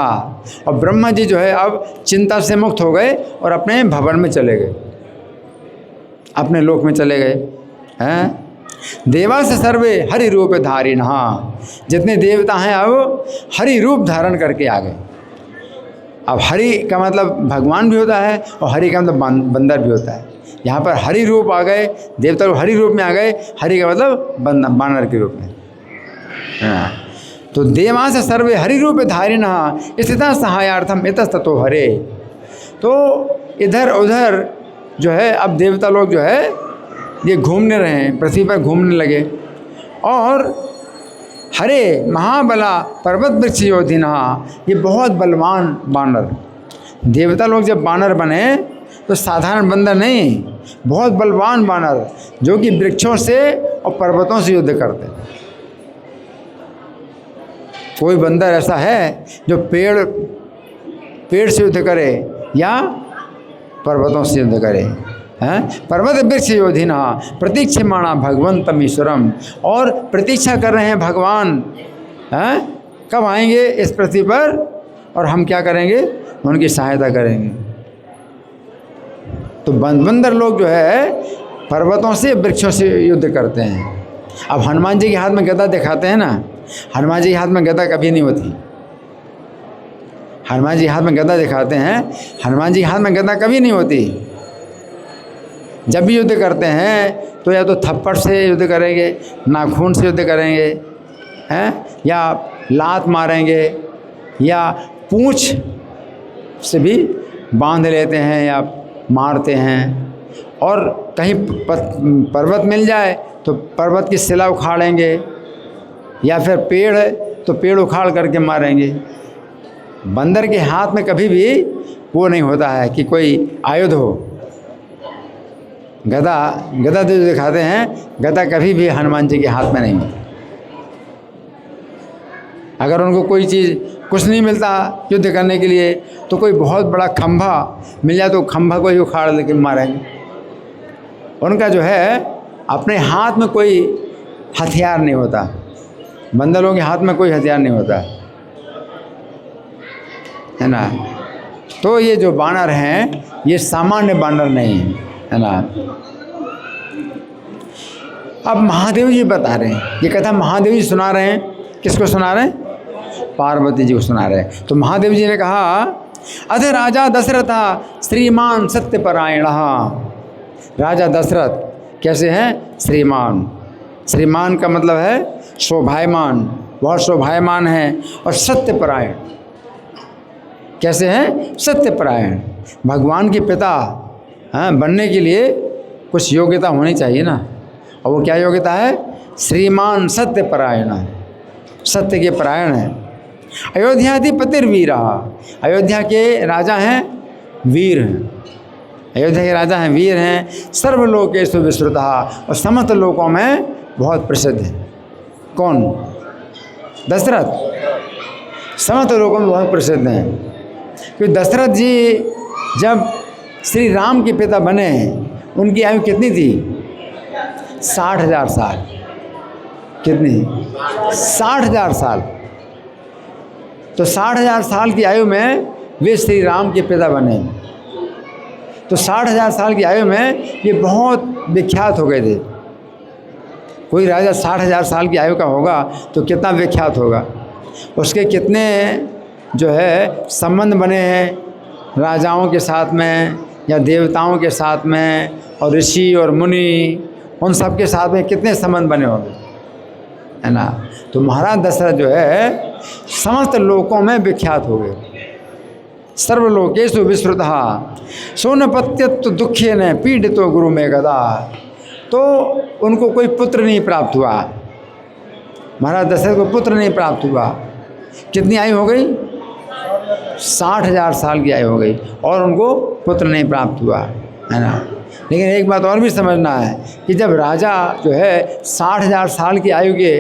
और ब्रह्मा जी जो है अब चिंता से मुक्त हो गए और अपने भवन में चले गए, अपने लोक में चले गए हैं। देवास सर्वे हरि रूप धारिणः। जितने देवता हैं अब हरि रूप धारण करके आ गए। अब हरि का मतलब भगवान भी होता है और हरि का मतलब बंदर भी होता है। यहाँ पर हरि रूप आ गए, देवता हरि रूप में आ गए। हरि का मतलब बानर के रूप में। हाँ, तो देवास सर्वे हरि रूप धारिणः स्थिता सहायार्थम इतस्ततो हरे। तो इधर उधर जो है अब देवता लोग जो है ये घूमने रहे हैं, पृथ्वी पर घूमने लगे। और हरे महाबला पर्वत वृक्ष योधिना, ये बहुत बलवान बानर। देवता लोग जब बानर बने तो साधारण बंदर नहीं, बहुत बलवान बानर जो कि वृक्षों से और पर्वतों से युद्ध करते। कोई बंदर ऐसा है जो पेड़ से युद्ध करे या पर्वतों से युद्ध करे, हैं। पर्वत वृक्ष योधिना प्रतीक्षमाणा भगवंतम ईश्वरम। और प्रतीक्षा कर रहे हैं भगवान, हैं, कब आएंगे इस पृथ्वी पर और हम क्या करेंगे, उनकी सहायता करेंगे। तो बंदर लोग जो है पर्वतों से वृक्षों से युद्ध करते हैं। अब हनुमान जी के हाथ में गदा दिखाते हैं ना, हनुमान जी के हाथ में गदा कभी नहीं होती। हनुमान जी हाथ में गदा दिखाते हैं, हनुमान जी के हाथ में गदा कभी नहीं होती। जब भी युद्ध करते हैं तो या तो थप्पड़ से युद्ध करेंगे, नाखून से युद्ध करेंगे, हैं, या लात मारेंगे, या पूंछ से भी बांध लेते हैं या मारते हैं। और कहीं पर्वत मिल जाए तो पर्वत की शिला उखाड़ेंगे, या फिर पेड़ है तो पेड़ उखाड़ करके मारेंगे। बंदर के हाथ में कभी भी वो नहीं होता है कि कोई आयुध हो। गदा जो दिखाते हैं, गदा कभी भी हनुमान जी के हाथ में नहीं होता। अगर उनको कोई चीज़ कुछ नहीं मिलता युद्ध करने के लिए तो कोई बहुत बड़ा खंभा मिल जाए तो खंभा को ही उखाड़ लेके मारेंगे। उनका जो है अपने हाथ में कोई हथियार नहीं होता, बंदरों के हाथ में कोई हथियार नहीं होता, है ना। तो ये जो बानर हैं ये सामान्य बानर नहीं है ना। अब महादेव जी बता रहे हैं, ये कथा महादेव जी सुना रहे हैं। किसको सुना रहे हैं? पार्वती जी को सुना रहे हैं। तो महादेव जी ने कहा, अथ राजा दशरथा श्रीमान सत्यपरायण। राजा दशरथ कैसे हैं? श्रीमान। श्रीमान का मतलब है शोभायमान, बहुत शोभायमान है। और सत्यपरायण कैसे हैं? सत्यपरायण। भगवान के पिता बनने के लिए कुछ योग्यता होनी चाहिए ना, और वो क्या योग्यता है? श्रीमान सत्यपरायण, सत्य के परायण है। अयोध्याधिपतिर्वीरा, अयोध्या के राजा हैं, वीर हैं। अयोध्या के राजा हैं, वीर हैं। सर्वलोकेषु विश्रुतः, और समस्त लोकों में बहुत प्रसिद्ध है। कौन? दशरथ समस्त लोकों में बहुत प्रसिद्ध हैं। क्योंकि दशरथ जी जब श्री राम के पिता बने, उनकी आयु कितनी थी? 60,000 साल। कितनी? 60,000 साल। तो 60,000 साल की आयु में वे श्री राम के पिता बने। तो 60,000 साल की आयु में ये बहुत विख्यात हो गए थे। कोई राजा 60,000 साल की आयु का होगा तो कितना विख्यात होगा, उसके कितने जो है संबंध बने हैं राजाओं के साथ में या देवताओं के साथ में, और ऋषि और मुनि, उन सब के साथ में कितने संबंध बने होंगे, है ना। तो महाराज दशरथ जो है समस्त लोकों में विख्यात हो गए। सर्वलोकेषु विश्रुतः सोनपत्यत्व दुखे न पीड़ितो गुरु में गदा। तो उनको कोई पुत्र नहीं प्राप्त हुआ। महाराज दशरथ को पुत्र नहीं प्राप्त हुआ। कितनी आयु हो गई? 60,000 साल की आयु हो गई और उनको पुत्र नहीं प्राप्त हुआ, है ना। लेकिन एक बात और भी समझना है कि जब राजा जो है 60,000 साल की आयु के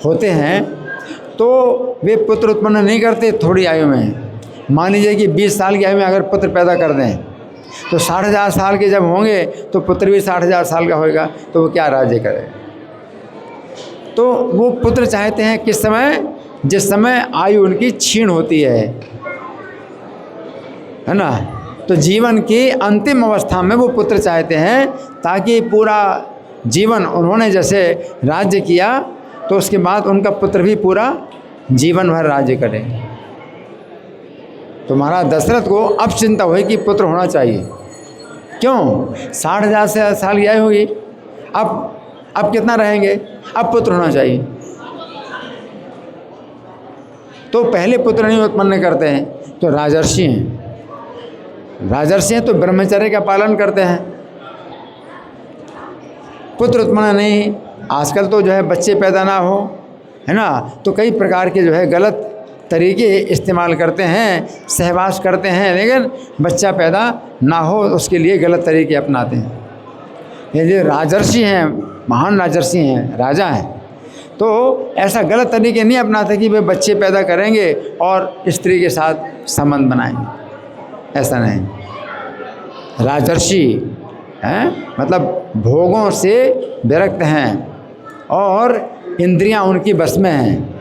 होते हैं तो वे पुत्र उत्पन्न नहीं करते थोड़ी आयु में। मान लीजिए कि 20 साल की आयु में अगर पुत्र पैदा कर दें तो 60,000 साल के जब होंगे तो पुत्र भी 60,000 साल का होगा, तो वो क्या राज्य करे। तो वो पुत्र चाहते हैं किस समय? जिस समय आयु उनकी क्षीण होती है ना। तो जीवन की अंतिम अवस्था में वो पुत्र चाहते हैं ताकि पूरा जीवन उन्होंने जैसे राज्य किया तो उसके बाद उनका पुत्र भी पूरा जीवन भर राज्य करे। तो महाराज दशरथ को अब चिंता हुई कि पुत्र होना चाहिए। क्यों? 60,000 साल की आयु होगी, अब कितना रहेंगे, अब पुत्र होना चाहिए। तो पहले पुत्र नहीं उत्पन्न करते हैं तो राजर्षि हैं। राजर्षि हैं तो ब्रह्मचर्य का पालन करते हैं। पुत्र उत्पन्न नहीं, आजकल तो जो है बच्चे पैदा ना हो, है ना, तो कई प्रकार के जो है गलत तरीके इस्तेमाल करते हैं, सहवास करते हैं, लेकिन बच्चा पैदा ना हो उसके लिए गलत तरीके अपनाते हैं। ये जो राजर्षि हैं, महान राजर्षि हैं, राजा हैं, तो ऐसा गलत तरीके नहीं अपनाते कि वे बच्चे पैदा करेंगे और स्त्री के साथ संबंध बनाएंगे, ऐसा नहीं। राजर्षि हैं मतलब भोगों से विरक्त हैं और इंद्रियां उनकी बस में हैं,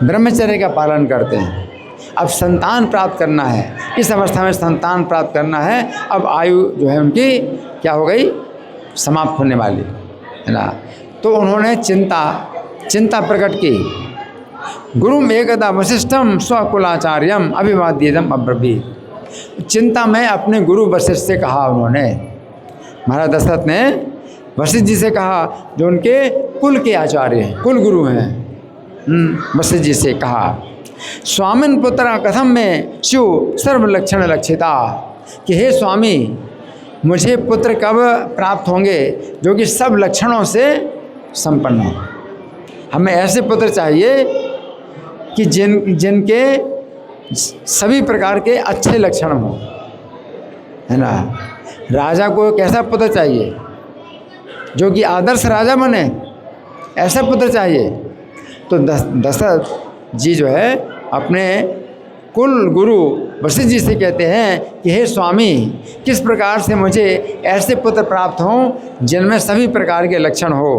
ब्रह्मचर्य का पालन करते हैं। अब संतान प्राप्त करना है, इस अवस्था में संतान प्राप्त करना है। अब आयु जो है उनकी क्या हो गई? समाप्त होने वाली, है ना। तो उन्होंने चिंता प्रकट की। गुरुम एकदा वशिष्ठम स्वकुलाचार्यम अभिवाद्यम अब्रवीत। चिंता में अपने गुरु वशिष्ठ से कहा उन्होंने, महाराज दशरथ ने वशिष्ठ जी से कहा जो उनके कुल के आचार्य हैं, कुल गुरु हैं। वशिष्ठ जी से कहा, स्वामिन पुत्र कथम में शिव सर्व लक्षण लक्षिता, कि हे स्वामी मुझे पुत्र कब प्राप्त होंगे जो कि सब लक्षणों से संपन्न हो। हमें ऐसे पुत्र चाहिए कि जिनके सभी प्रकार के अच्छे लक्षण हो, है ना। राजा को कैसा पुत्र चाहिए? जो कि आदर्श राजा बने, ऐसा पुत्र चाहिए। तो दशरथ जी जो है अपने कुल गुरु वशिष्ठ जी से कहते हैं कि हे स्वामी, किस प्रकार से मुझे ऐसे पुत्र प्राप्त हों जिनमें सभी प्रकार के लक्षण हो।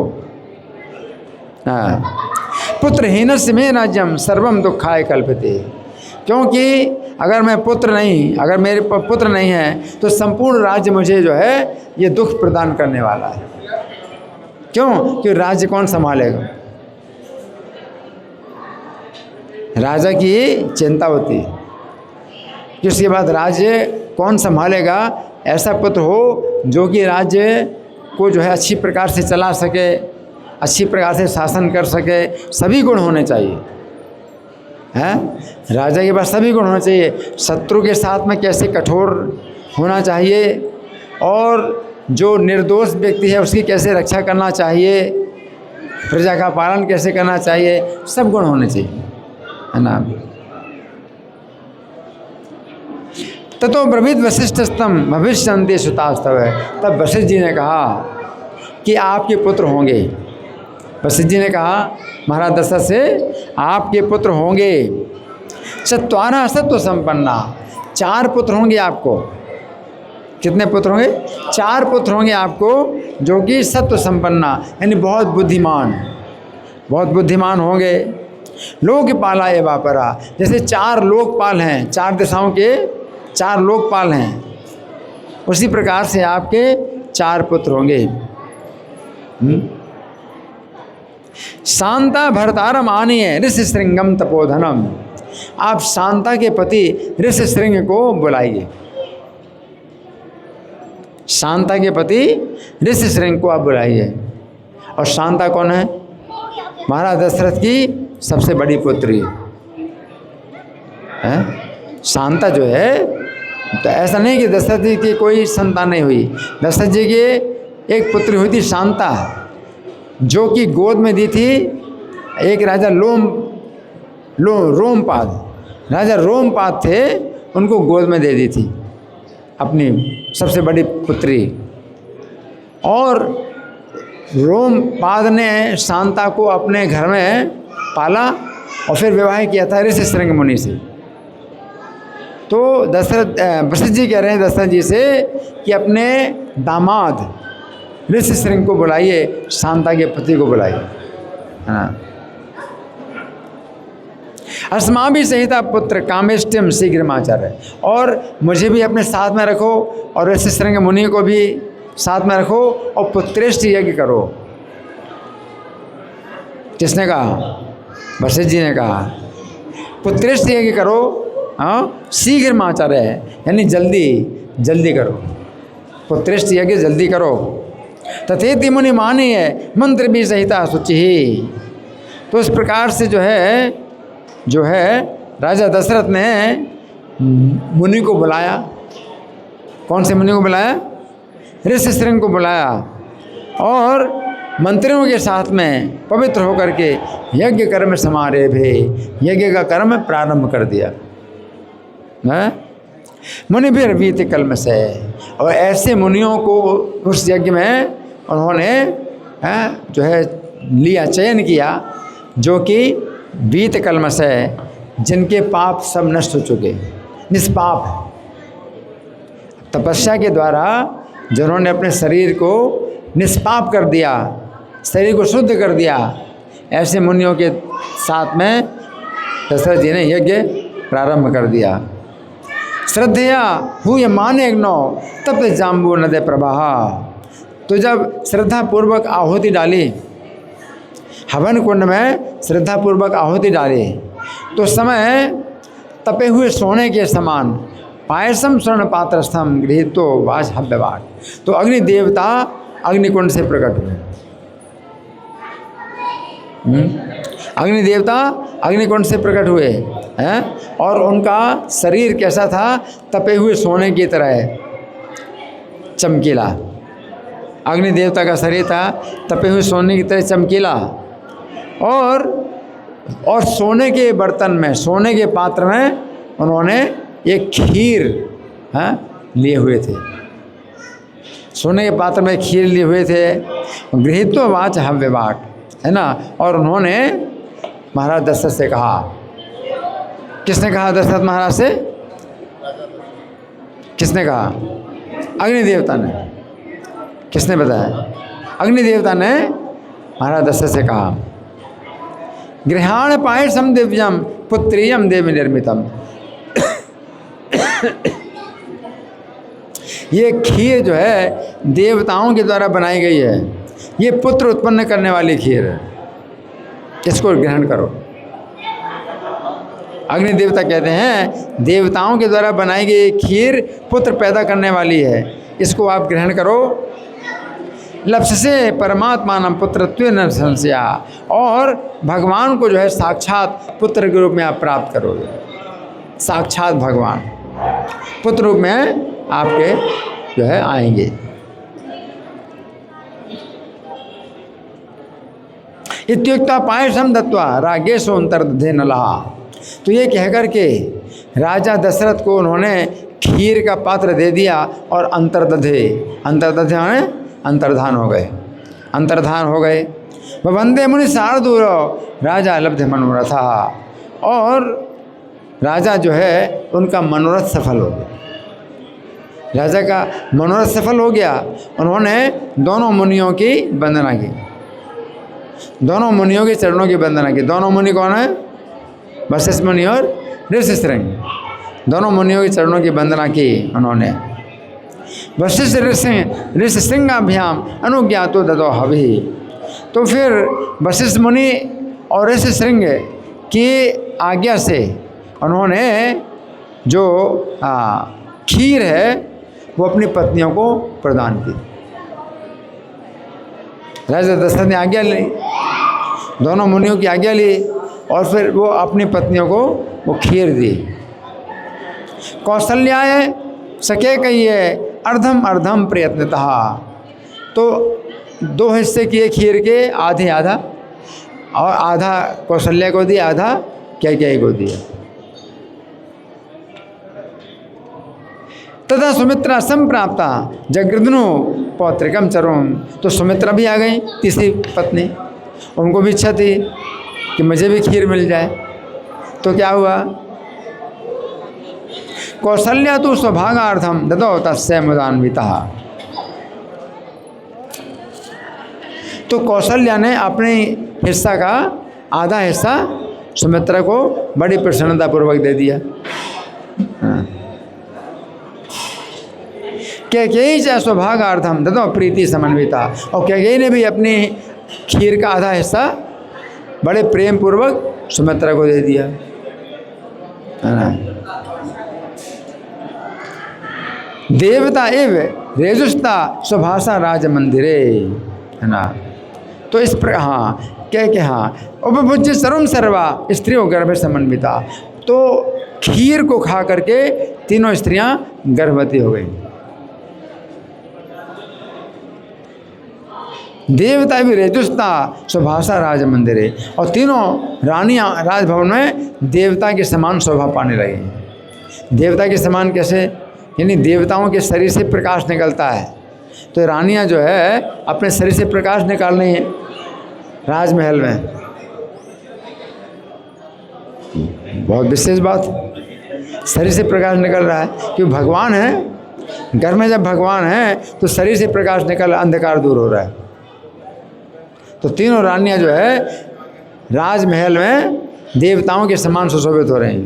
पुत्रहीन से में राज्यम सर्वम दुखाय कल्पते, क्योंकि अगर मेरे पुत्र नहीं है तो संपूर्ण राज्य मुझे जो है ये दुख प्रदान करने वाला है। क्यों? कि राज्य कौन संभालेगा? राजा की चिंता होती है कि उसके बाद राज्य कौन संभालेगा। ऐसा पुत्र हो जो कि राज्य को जो है अच्छी प्रकार से चला सके, अच्छी प्रकार से शासन कर सके, सभी गुण होने चाहिए, हैं। राजा के पास सभी गुण होने चाहिए। शत्रु के साथ में कैसे कठोर होना चाहिए और जो निर्दोष व्यक्ति है उसकी कैसे रक्षा करना चाहिए, प्रजा का पालन कैसे करना चाहिए, सब गुण होने चाहिए, है ना। ततो ब्रवीत वशिष्ठस्तम भविष्यन्ति सुतास्तव। तब वशिष्ठ जी ने कहा कि आपके पुत्र होंगे। वशिष्ठ जी ने कहा महाराज दशरथ से, आपके पुत्र होंगे। चत्वारः सत्व संपन्ना, 4 पुत्र होंगे आपको। कितने पुत्र होंगे? 4 पुत्र होंगे आपको जो कि सत्व संपन्ना, यानी बहुत बुद्धिमान होंगे। लोकपाला एवं परा, जैसे 4 लोकपाल हैं, 4 दिशाओं के 4 लोकपाल हैं, उसी प्रकार से आपके 4 पुत्र होंगे। शांता भरतारम आनीय ऋषि श्रृंगम तपोधनम। आप शांता के पति ऋषि श्रृंग को बुलाइए। शांता के पति ऋषि श्रृंग को आप बुलाइए। और शांता कौन है? महाराज दशरथ की सबसे बड़ी पुत्री है। शांता जो है, तो ऐसा नहीं कि दशरथ जी की कोई संतान नहीं हुई। दशरथ जी के एक पुत्री हुई थी शांता, जो कि गोद में दी थी एक राजा रोमपाद। राजा रोमपाद थे, उनको गोद में दे दी थी अपनी सबसे बड़ी पुत्री। और रोमपाद ने शांता को अपने घर में पाला और फिर विवाह किया था ऋषिशृंग मुनि से। तो वशिष्ठ जी कह रहे हैं दशरथ जी से कि अपने दामाद ऋषिशृंग को बुलाइए, शांता के पति को बुलाइए, है ना। अस्माभि सहिता पुत्र कामेष्टिम शीघ्रमाचार्य, और मुझे भी अपने साथ में रखो और ऋषिशृंग मुनि को भी साथ में रखो और पुत्रेष्ठ यज्ञ करो। किसने कहा? वशिष्ठ जी ने कहा पुत्रेष्ठ यज्ञ करो, हाँ, शीघ्रमाचार्य है यानी जल्दी जल्दी करो, पुत्रेष्ठ यज्ञ जल्दी करो। तथेति मुनि मानिए मंत्र भी सहिता शुचि ही। तो इस प्रकार से जो है राजा दशरथ ने मुनि को बुलाया। कौन से मुनि को बुलाया? ऋषिशृंग को बुलाया और मंत्रियों के साथ में पवित्र होकर के यज्ञ कर्म समारे भे, यज्ञ का कर्म प्रारंभ कर दिया। मुनि भी वीत कलम से, और ऐसे मुनियों को उस यज्ञ में उन्होंने जो है लिया, चयन किया, जो कि वीत कलम से, जिनके पाप सब नष्ट हो चुके, निष्पाप। तपस्या के द्वारा जिन्होंने अपने शरीर को निष्पाप कर दिया, शरीर को शुद्ध कर दिया, ऐसे मुनियों के साथ में दशरथ जी ने यज्ञ प्रारंभ कर दिया। श्रद्धया हुए माने नो तब जाम्बू नदे प्रवाह। तो जब श्रद्धापूर्वक आहुति डाली, हवन कुंड में श्रद्धापूर्वक आहुति डाली, तो समय तपे हुए सोने के समान पायसम स्वर्ण पात्रस्थम गृहीत तो वाज हव्यवाट। तो अग्नि देवता अग्निकुंड से प्रकट हुए। अग्नि देवता अग्निकुंड से प्रकट हुए हैं, और उनका शरीर कैसा था? तपे हुए सोने की तरह चमकीला। अग्नि देवता का शरीर था तपे हुए सोने की तरह चमकीला, और सोने के बर्तन में, सोने के पात्र में उन्होंने एक खीर लिए हुए थे। सोने के पात्र में खीर लिए हुए थे। गृहीत्वा वाच हव्यवाट, है ना। और उन्होंने महाराज दशरथ से कहा। किसने कहा? दशरथ महाराज से। किसने कहा? अग्नि देवता ने। किसने बताया? अग्नि देवता ने महाराज दशरथ से कहा, गृहाण पायसम दिव्यम पुत्रियम देवी निर्मितम। ये खीर जो है देवताओं के द्वारा बनाई गई है, ये पुत्र उत्पन्न करने वाली खीर है, इसको ग्रहण करो। अग्नि देवता कहते हैं देवताओं के द्वारा बनाई गई खीर पुत्र पैदा करने वाली है, इसको आप ग्रहण करो। लक्ष्य से परमात्मा नाम पुत्रत्व न संशया, और भगवान को जो है साक्षात पुत्र के रूप में आप प्राप्त करोगे। साक्षात भगवान पुत्र रूप में आपके जो है आएंगे। इत्युक्ता पायसम दत्वा रागेशो अंतर्दधे नलहा। तो ये कहकर के राजा दशरथ को उन्होंने खीर का पात्र दे दिया और अंतर्दधे, अंतर्दधे माने अंतर्धान हो गए, अंतर्धान हो गए। वंदे मुनि शार्दूल राजा लब्ध मनोरथा, और राजा जो है उनका मनोरथ सफल हो गया। राजा का मनोरथ सफल हो गया। उन्होंने दोनों मुनियों की वंदना की, दोनों मुनियों के चरणों की वंदना की। दोनों मुनि कौन है? वशिष्ठ मुनि और ऋषिशृंग। दोनों मुनियों के चरणों की वंदना की उन्होंने। वशिष्ठ ऋषिशृंगाभ्याम अनुज्ञातो ददो हवि। तो फिर वशिष्ठ मुनि और ऋषिशृंग की आज्ञा से उन्होंने जो खीर है वो अपनी पत्नियों को प्रदान की। राजा दशरथ ने आज्ञा ली, दोनों मुनियों की आज्ञा ली, और फिर वो अपनी पत्नियों को वो खीर दी। कौशल्याय सके कहिए अर्धम अर्धम प्रयत्नतः। तो 2 हिस्से किए खीर के, आधे आधा, और आधा कौशल्या को दिया, आधा कैकेयी को दिया। तथा सुमित्रा संप्राप्ता जगृदनु पौत्रिकम चरुम, तो सुमित्रा भी आ गई, तीसरी पत्नी। उनको भी इच्छा थी कि मुझे भी खीर मिल जाए। तो क्या हुआ, कौशल्या तो स्वभागार्थम ददौ तस्य मुदान्विता, तो कौशल्या ने अपने हिस्सा का आधा हिस्सा सुमित्रा को बड़ी प्रसन्नतापूर्वक दे दिया। कैकेयी च स्वभागार्थम ददौ प्रीति समन्विता, और कैकेयी ने भी अपनी खीर का आधा हिस्सा बड़े प्रेम पूर्वक सुमित्रा को दे दिया, है ना। देवता एव रेजुस्ता स्वभाषा राज मंदिरे, है ना। तो इस प्रकार हाँ कह के हाँ उपभुज्य सर्वम सर्वा स्त्रियों गर्भ समन्विता, तो खीर को खा करके तीनों स्त्रियां गर्भवती हो गई। देवता भी रेजुस्ता स्वभाषा राज मंदिरे, और तीनों रानियां राजभवन में देवता के समान शोभा पाने लगी। देवता के समान कैसे, यानी देवताओं के शरीर से प्रकाश निकलता है, तो रानियां जो है अपने शरीर से प्रकाश निकाल रही हैं राजमहल में। बहुत विशेष बात, शरीर से प्रकाश निकल रहा है, क्योंकि भगवान है घर में, जब भगवान है तो शरीर से प्रकाश निकल, अंधकार दूर हो रहा है। तो तीनों रानियां जो है राजमहल में देवताओं के समान सुशोभित हो रही हैं,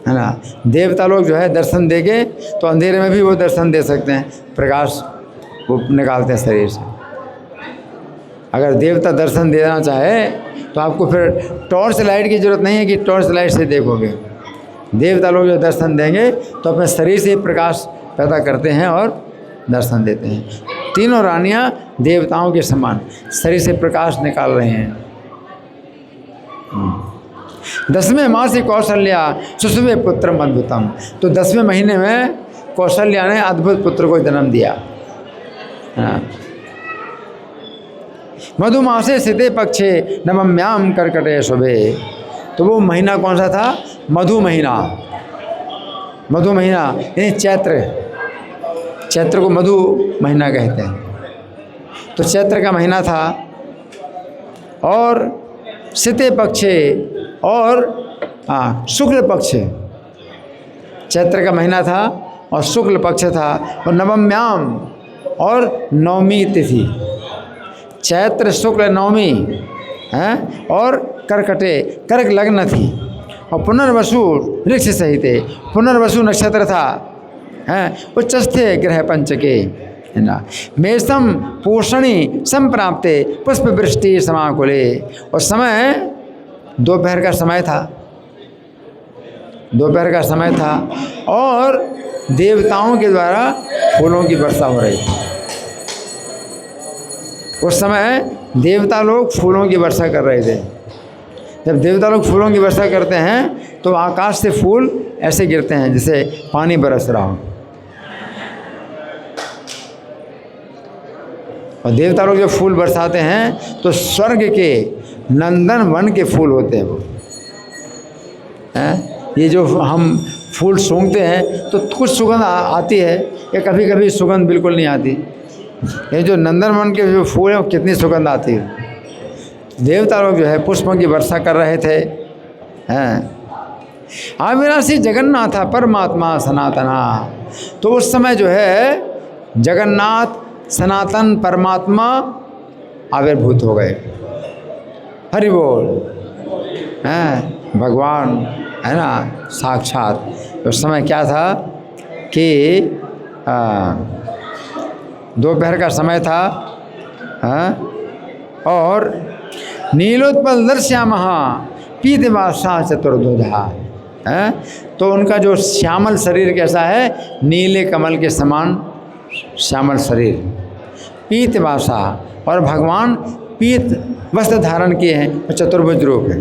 है ना। देवता लोग जो है दर्शन देंगे तो अंधेरे में भी वो दर्शन दे सकते हैं, प्रकाश वो निकालते हैं शरीर से। अगर देवता दर्शन देना चाहे तो आपको फिर टॉर्च लाइट की ज़रूरत नहीं है कि टॉर्च लाइट से देखोगे। देवता लोग जो दर्शन देंगे तो अपने शरीर से प्रकाश पैदा करते हैं और दर्शन देते हैं। तीनों रानियां देवताओं के समान शरीर से प्रकाश निकाल रहे हैं। 10वें माह से कौशल्या सुषुवे पुत्रम अद्भुतम, तो 10वें महीने में कौशल्या ने अद्भुत पुत्र को जन्म दिया। मधुमासे सिते पक्षे नवम्याम कर्कटे शुभे, तो वो महीना कौन सा था, मधु महीना। मधु महीना यानी चैत्र, चैत्र को मधु महीना कहते हैं। तो चैत्र का महीना था और सिते पक्षे और शुक्ल पक्ष, चैत्र का महीना था और शुक्ल पक्ष था, और नवम्याम और नवमी तिथि, चैत्र शुक्ल नवमी है, और कर्कटे कर्क लग्न थी, और पुनर्वसु ऋक्ष सहित, पुनर्वसु नक्षत्र था, हैं उच्चस्थे ग्रह पंचके, है ना। मेषम पोषणी संप्राप्ते पुष्प वृष्टि समाकुले, और समय दोपहर का समय था, दोपहर का समय था, और देवताओं के द्वारा फूलों की वर्षा हो रही थी। उस समय देवता लोग फूलों की वर्षा कर रहे थे। जब देवता लोग फूलों की वर्षा करते हैं तो आकाश से फूल ऐसे गिरते हैं जैसे पानी बरस रहा हो, और देवता लोग जब फूल बरसाते हैं तो स्वर्ग के नंदन वन के फूल होते हैं वो, हैं। ये जो हम फूल सूंघते हैं तो कुछ सुगंध आती है, या कभी कभी सुगंध बिल्कुल नहीं आती। ये जो नंदनवन के जो फूल हैं वो कितनी सुगंध आती है। देवता लोग जो है पुष्पों की वर्षा कर रहे थे, हैं। अविनाशी जगन्नाथ परमात्मा सनातना, तो उस समय जो है जगन्नाथ सनातन परमात्मा आविर्भूत हो गए। हरि बोल, हैं भगवान, है ना, साक्षात। उस समय क्या था कि दोपहर का समय था, और नीलोत्पल दर्श्यामः पीतवासा चतुर्ध्वजा, तो उनका जो श्यामल शरीर कैसा है, नीले कमल के समान श्यामल शरीर, पीतवासा, और भगवान पीत वस्त्र धारण किए हैं और चतुर्भुज रूप है।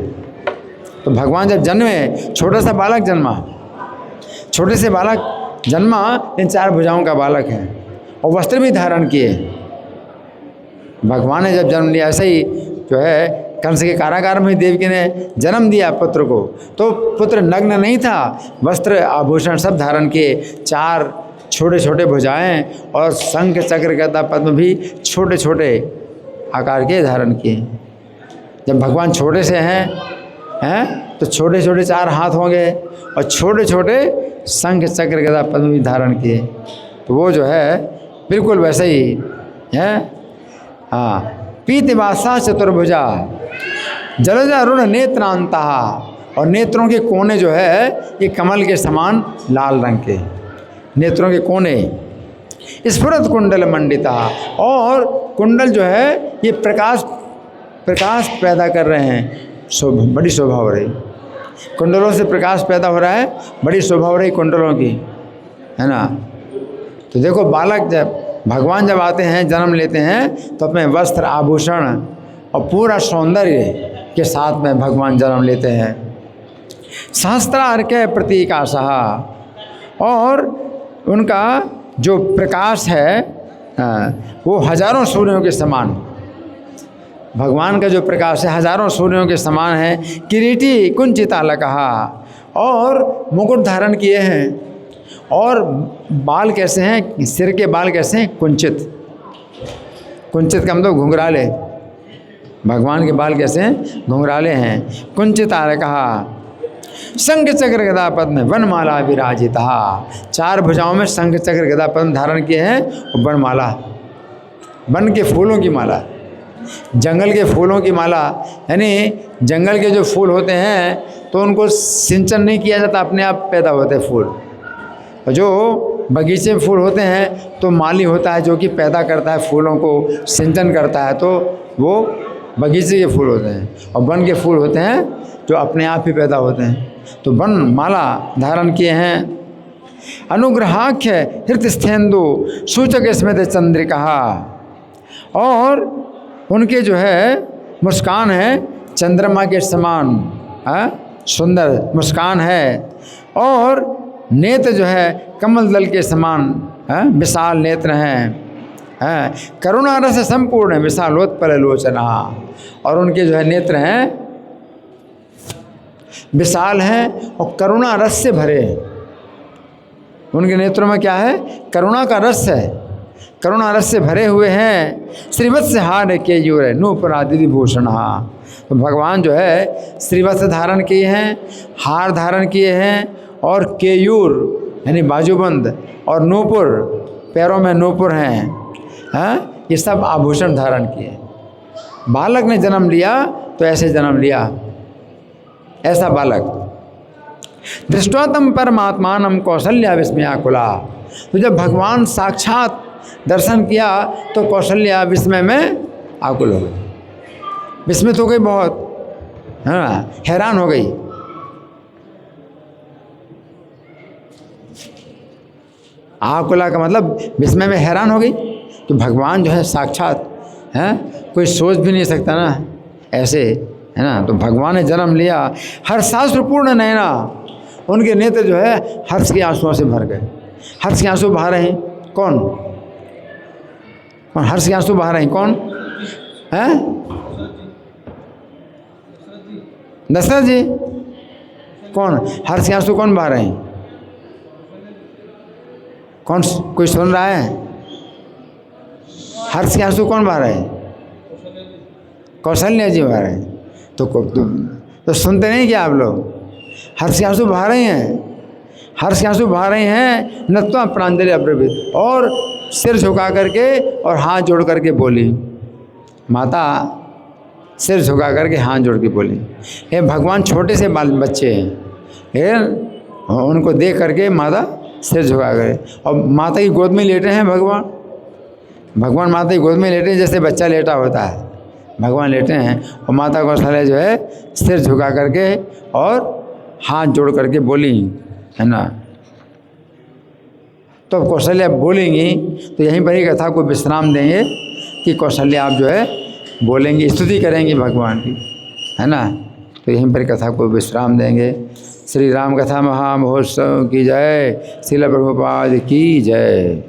तो भगवान जब जन्मे, छोटा सा बालक जन्मा, छोटे से बालक जन्मा, इन 4 भुजाओं का बालक है, और वस्त्र भी धारण किए, भगवान ने जब जन्म लिया, ऐसे ही जो है कंस के कारागार में देवकी ने जन्म दिया पुत्र को, तो पुत्र नग्न नहीं था, वस्त्र आभूषण सब धारण किए, 4 छोटे छोटे भुजाएं और शंख चक्र गदा पद्म भी छोटे छोटे आकार के धारण किए। जब भगवान छोटे से हैं तो छोटे छोटे 4 हाथ होंगे और छोटे छोटे शंख चक्र गदा पद्म भी धारण किए, तो वो जो है बिल्कुल वैसे ही है। हाँ, पीतवासा चतुर्भुजा जलजा अरुण नेत्रांता, और नेत्रों के कोने जो है ये कमल के समान लाल रंग के नेत्रों के कोने। स्फुरत कुंडल मंडिता, और कुंडल जो है ये प्रकाश पैदा कर रहे हैं, बड़ी शोभा हो रही, कुंडलों से प्रकाश पैदा हो रहा है, बड़ी शोभा हो रही कुंडलों की, है ना। तो देखो बालक जब भगवान जब आते हैं, जन्म लेते हैं, तो अपने वस्त्र आभूषण और पूरा सौंदर्य के साथ में भगवान जन्म लेते हैं। सहस्त्रार्क प्रतीकाशः, और उनका जो प्रकाश है वो हजारों सूर्यों के समान, भगवान का जो प्रकाश है हजारों सूर्यों के समान है। किरीटी कुंचितालकः, और मुकुट धारण किए हैं, और बाल कैसे हैं, सिर के बाल कैसे हैं, कुंचित का मतलब घुंघराले, भगवान के बाल कैसे हैं, घुंघराले हैं। कुंचितालकः शंख चक्र गदा पद्म वनमाला विराजिता, 4 भुजाओं में शंख चक्र गदा पद्म धारण किए हैं, और वनमाला, वन के फूलों की माला, जंगल के फूलों की माला, यानी जंगल के जो फूल होते हैं तो उनको सिंचन नहीं किया जाता, अपने आप पैदा होते हैं फूल। और जो बगीचे में फूल होते हैं तो माली होता है जो कि पैदा करता है फूलों को, सिंचन करता है, तो वो बगीचे के फूल होते हैं। और वन के फूल होते हैं जो अपने आप ही पैदा होते हैं, तो वन माला धारण किए हैं। अनुग्रहाख्य हृतस्थेन्दु सूचक स्मित चंद्रिका, और उनके जो है मुस्कान है चंद्रमा के समान, सुंदर मुस्कान है, और नेत्र जो है कमल दल के समान विशाल नेत्र हैं। करुणा रस संपूर्ण विशालोत्पल लोचना, और उनके जो है नेत्र हैं विशाल हैं और करुणा रस से भरे हैं। उनके नेत्रों में क्या है, करुणा का रस है, करुणा रस से भरे हुए हैं। श्रीवत्स हार के यूर नूपुरादि भूषण, तो भगवान जो है श्रीवत्स धारण किए हैं, हार धारण किए हैं, और केयूर यानी बाजूबंद, और नूपुर पैरों में नूपुर हैं, ये सब आभूषण धारण किए। बालक ने जन्म लिया तो ऐसे जन्म लिया, ऐसा बालक। दृष्टोतम परमात्मानम कौशल्या विस्मयाकुला, तो जब भगवान साक्षात दर्शन किया तो कौशल्या विस्मय में आकुल हो गई, विस्मित हो गई बहुत, हैरान हो गई। आकुला का मतलब विस्मय में हैरान हो गई कि भगवान जो है साक्षात हैं, कोई सोच भी नहीं सकता ना ऐसे, है ना। तो भगवान ने जन्म लिया, हर्षाश्रुपूर्ण नयना, उनके नेत्र जो है हर्ष के आंसुओं से भर गए। हर्ष के आंसू बहा रहे हैं कौन, हर्ष के आंसू बहा रहे हैं कौन हैं, दशरथ जी। कौन हर्ष के आंसू कौन बहा रहे हैं, कौन, कोई सुन रहा है, हर्ष के आंसू कौन बहा रहे हैं, कौशल्या जी बहा रहे हैं। तो सुनते नहीं क्या आप लोग, हर्ष के आंसू बहा रहे हैं, हर्ष के आंसू बहा रहे हैं। नत्वा प्रांजलि अब्रवीत, और सिर झुका करके और हाथ जोड़ करके बोली, माता सिर झुका करके हाथ जोड़ के बोली, ये भगवान छोटे से बाल बच्चे हैं, उनको देख करके माता सिर झुका करे, और माता की गोद में लेटे हैं भगवान माता की गोद में लेटे हैं, जैसे बच्चा लेटा होता है, भगवान लेटे हैं, और माता कौशल्या जो है सिर झुका करके और हाथ जोड़ करके बोली, है ना। तो कौशल्या बोलेंगी तो यहीं पर ही कथा को विश्राम देंगे कि कौशल्या आप जो है बोलेंगी, स्तुति करेंगी भगवान की, है ना। तो यहीं पर कथा को विश्राम देंगे। श्री राम कथा महामहोत्सव की जय, श्रील प्रभुपाद की जय।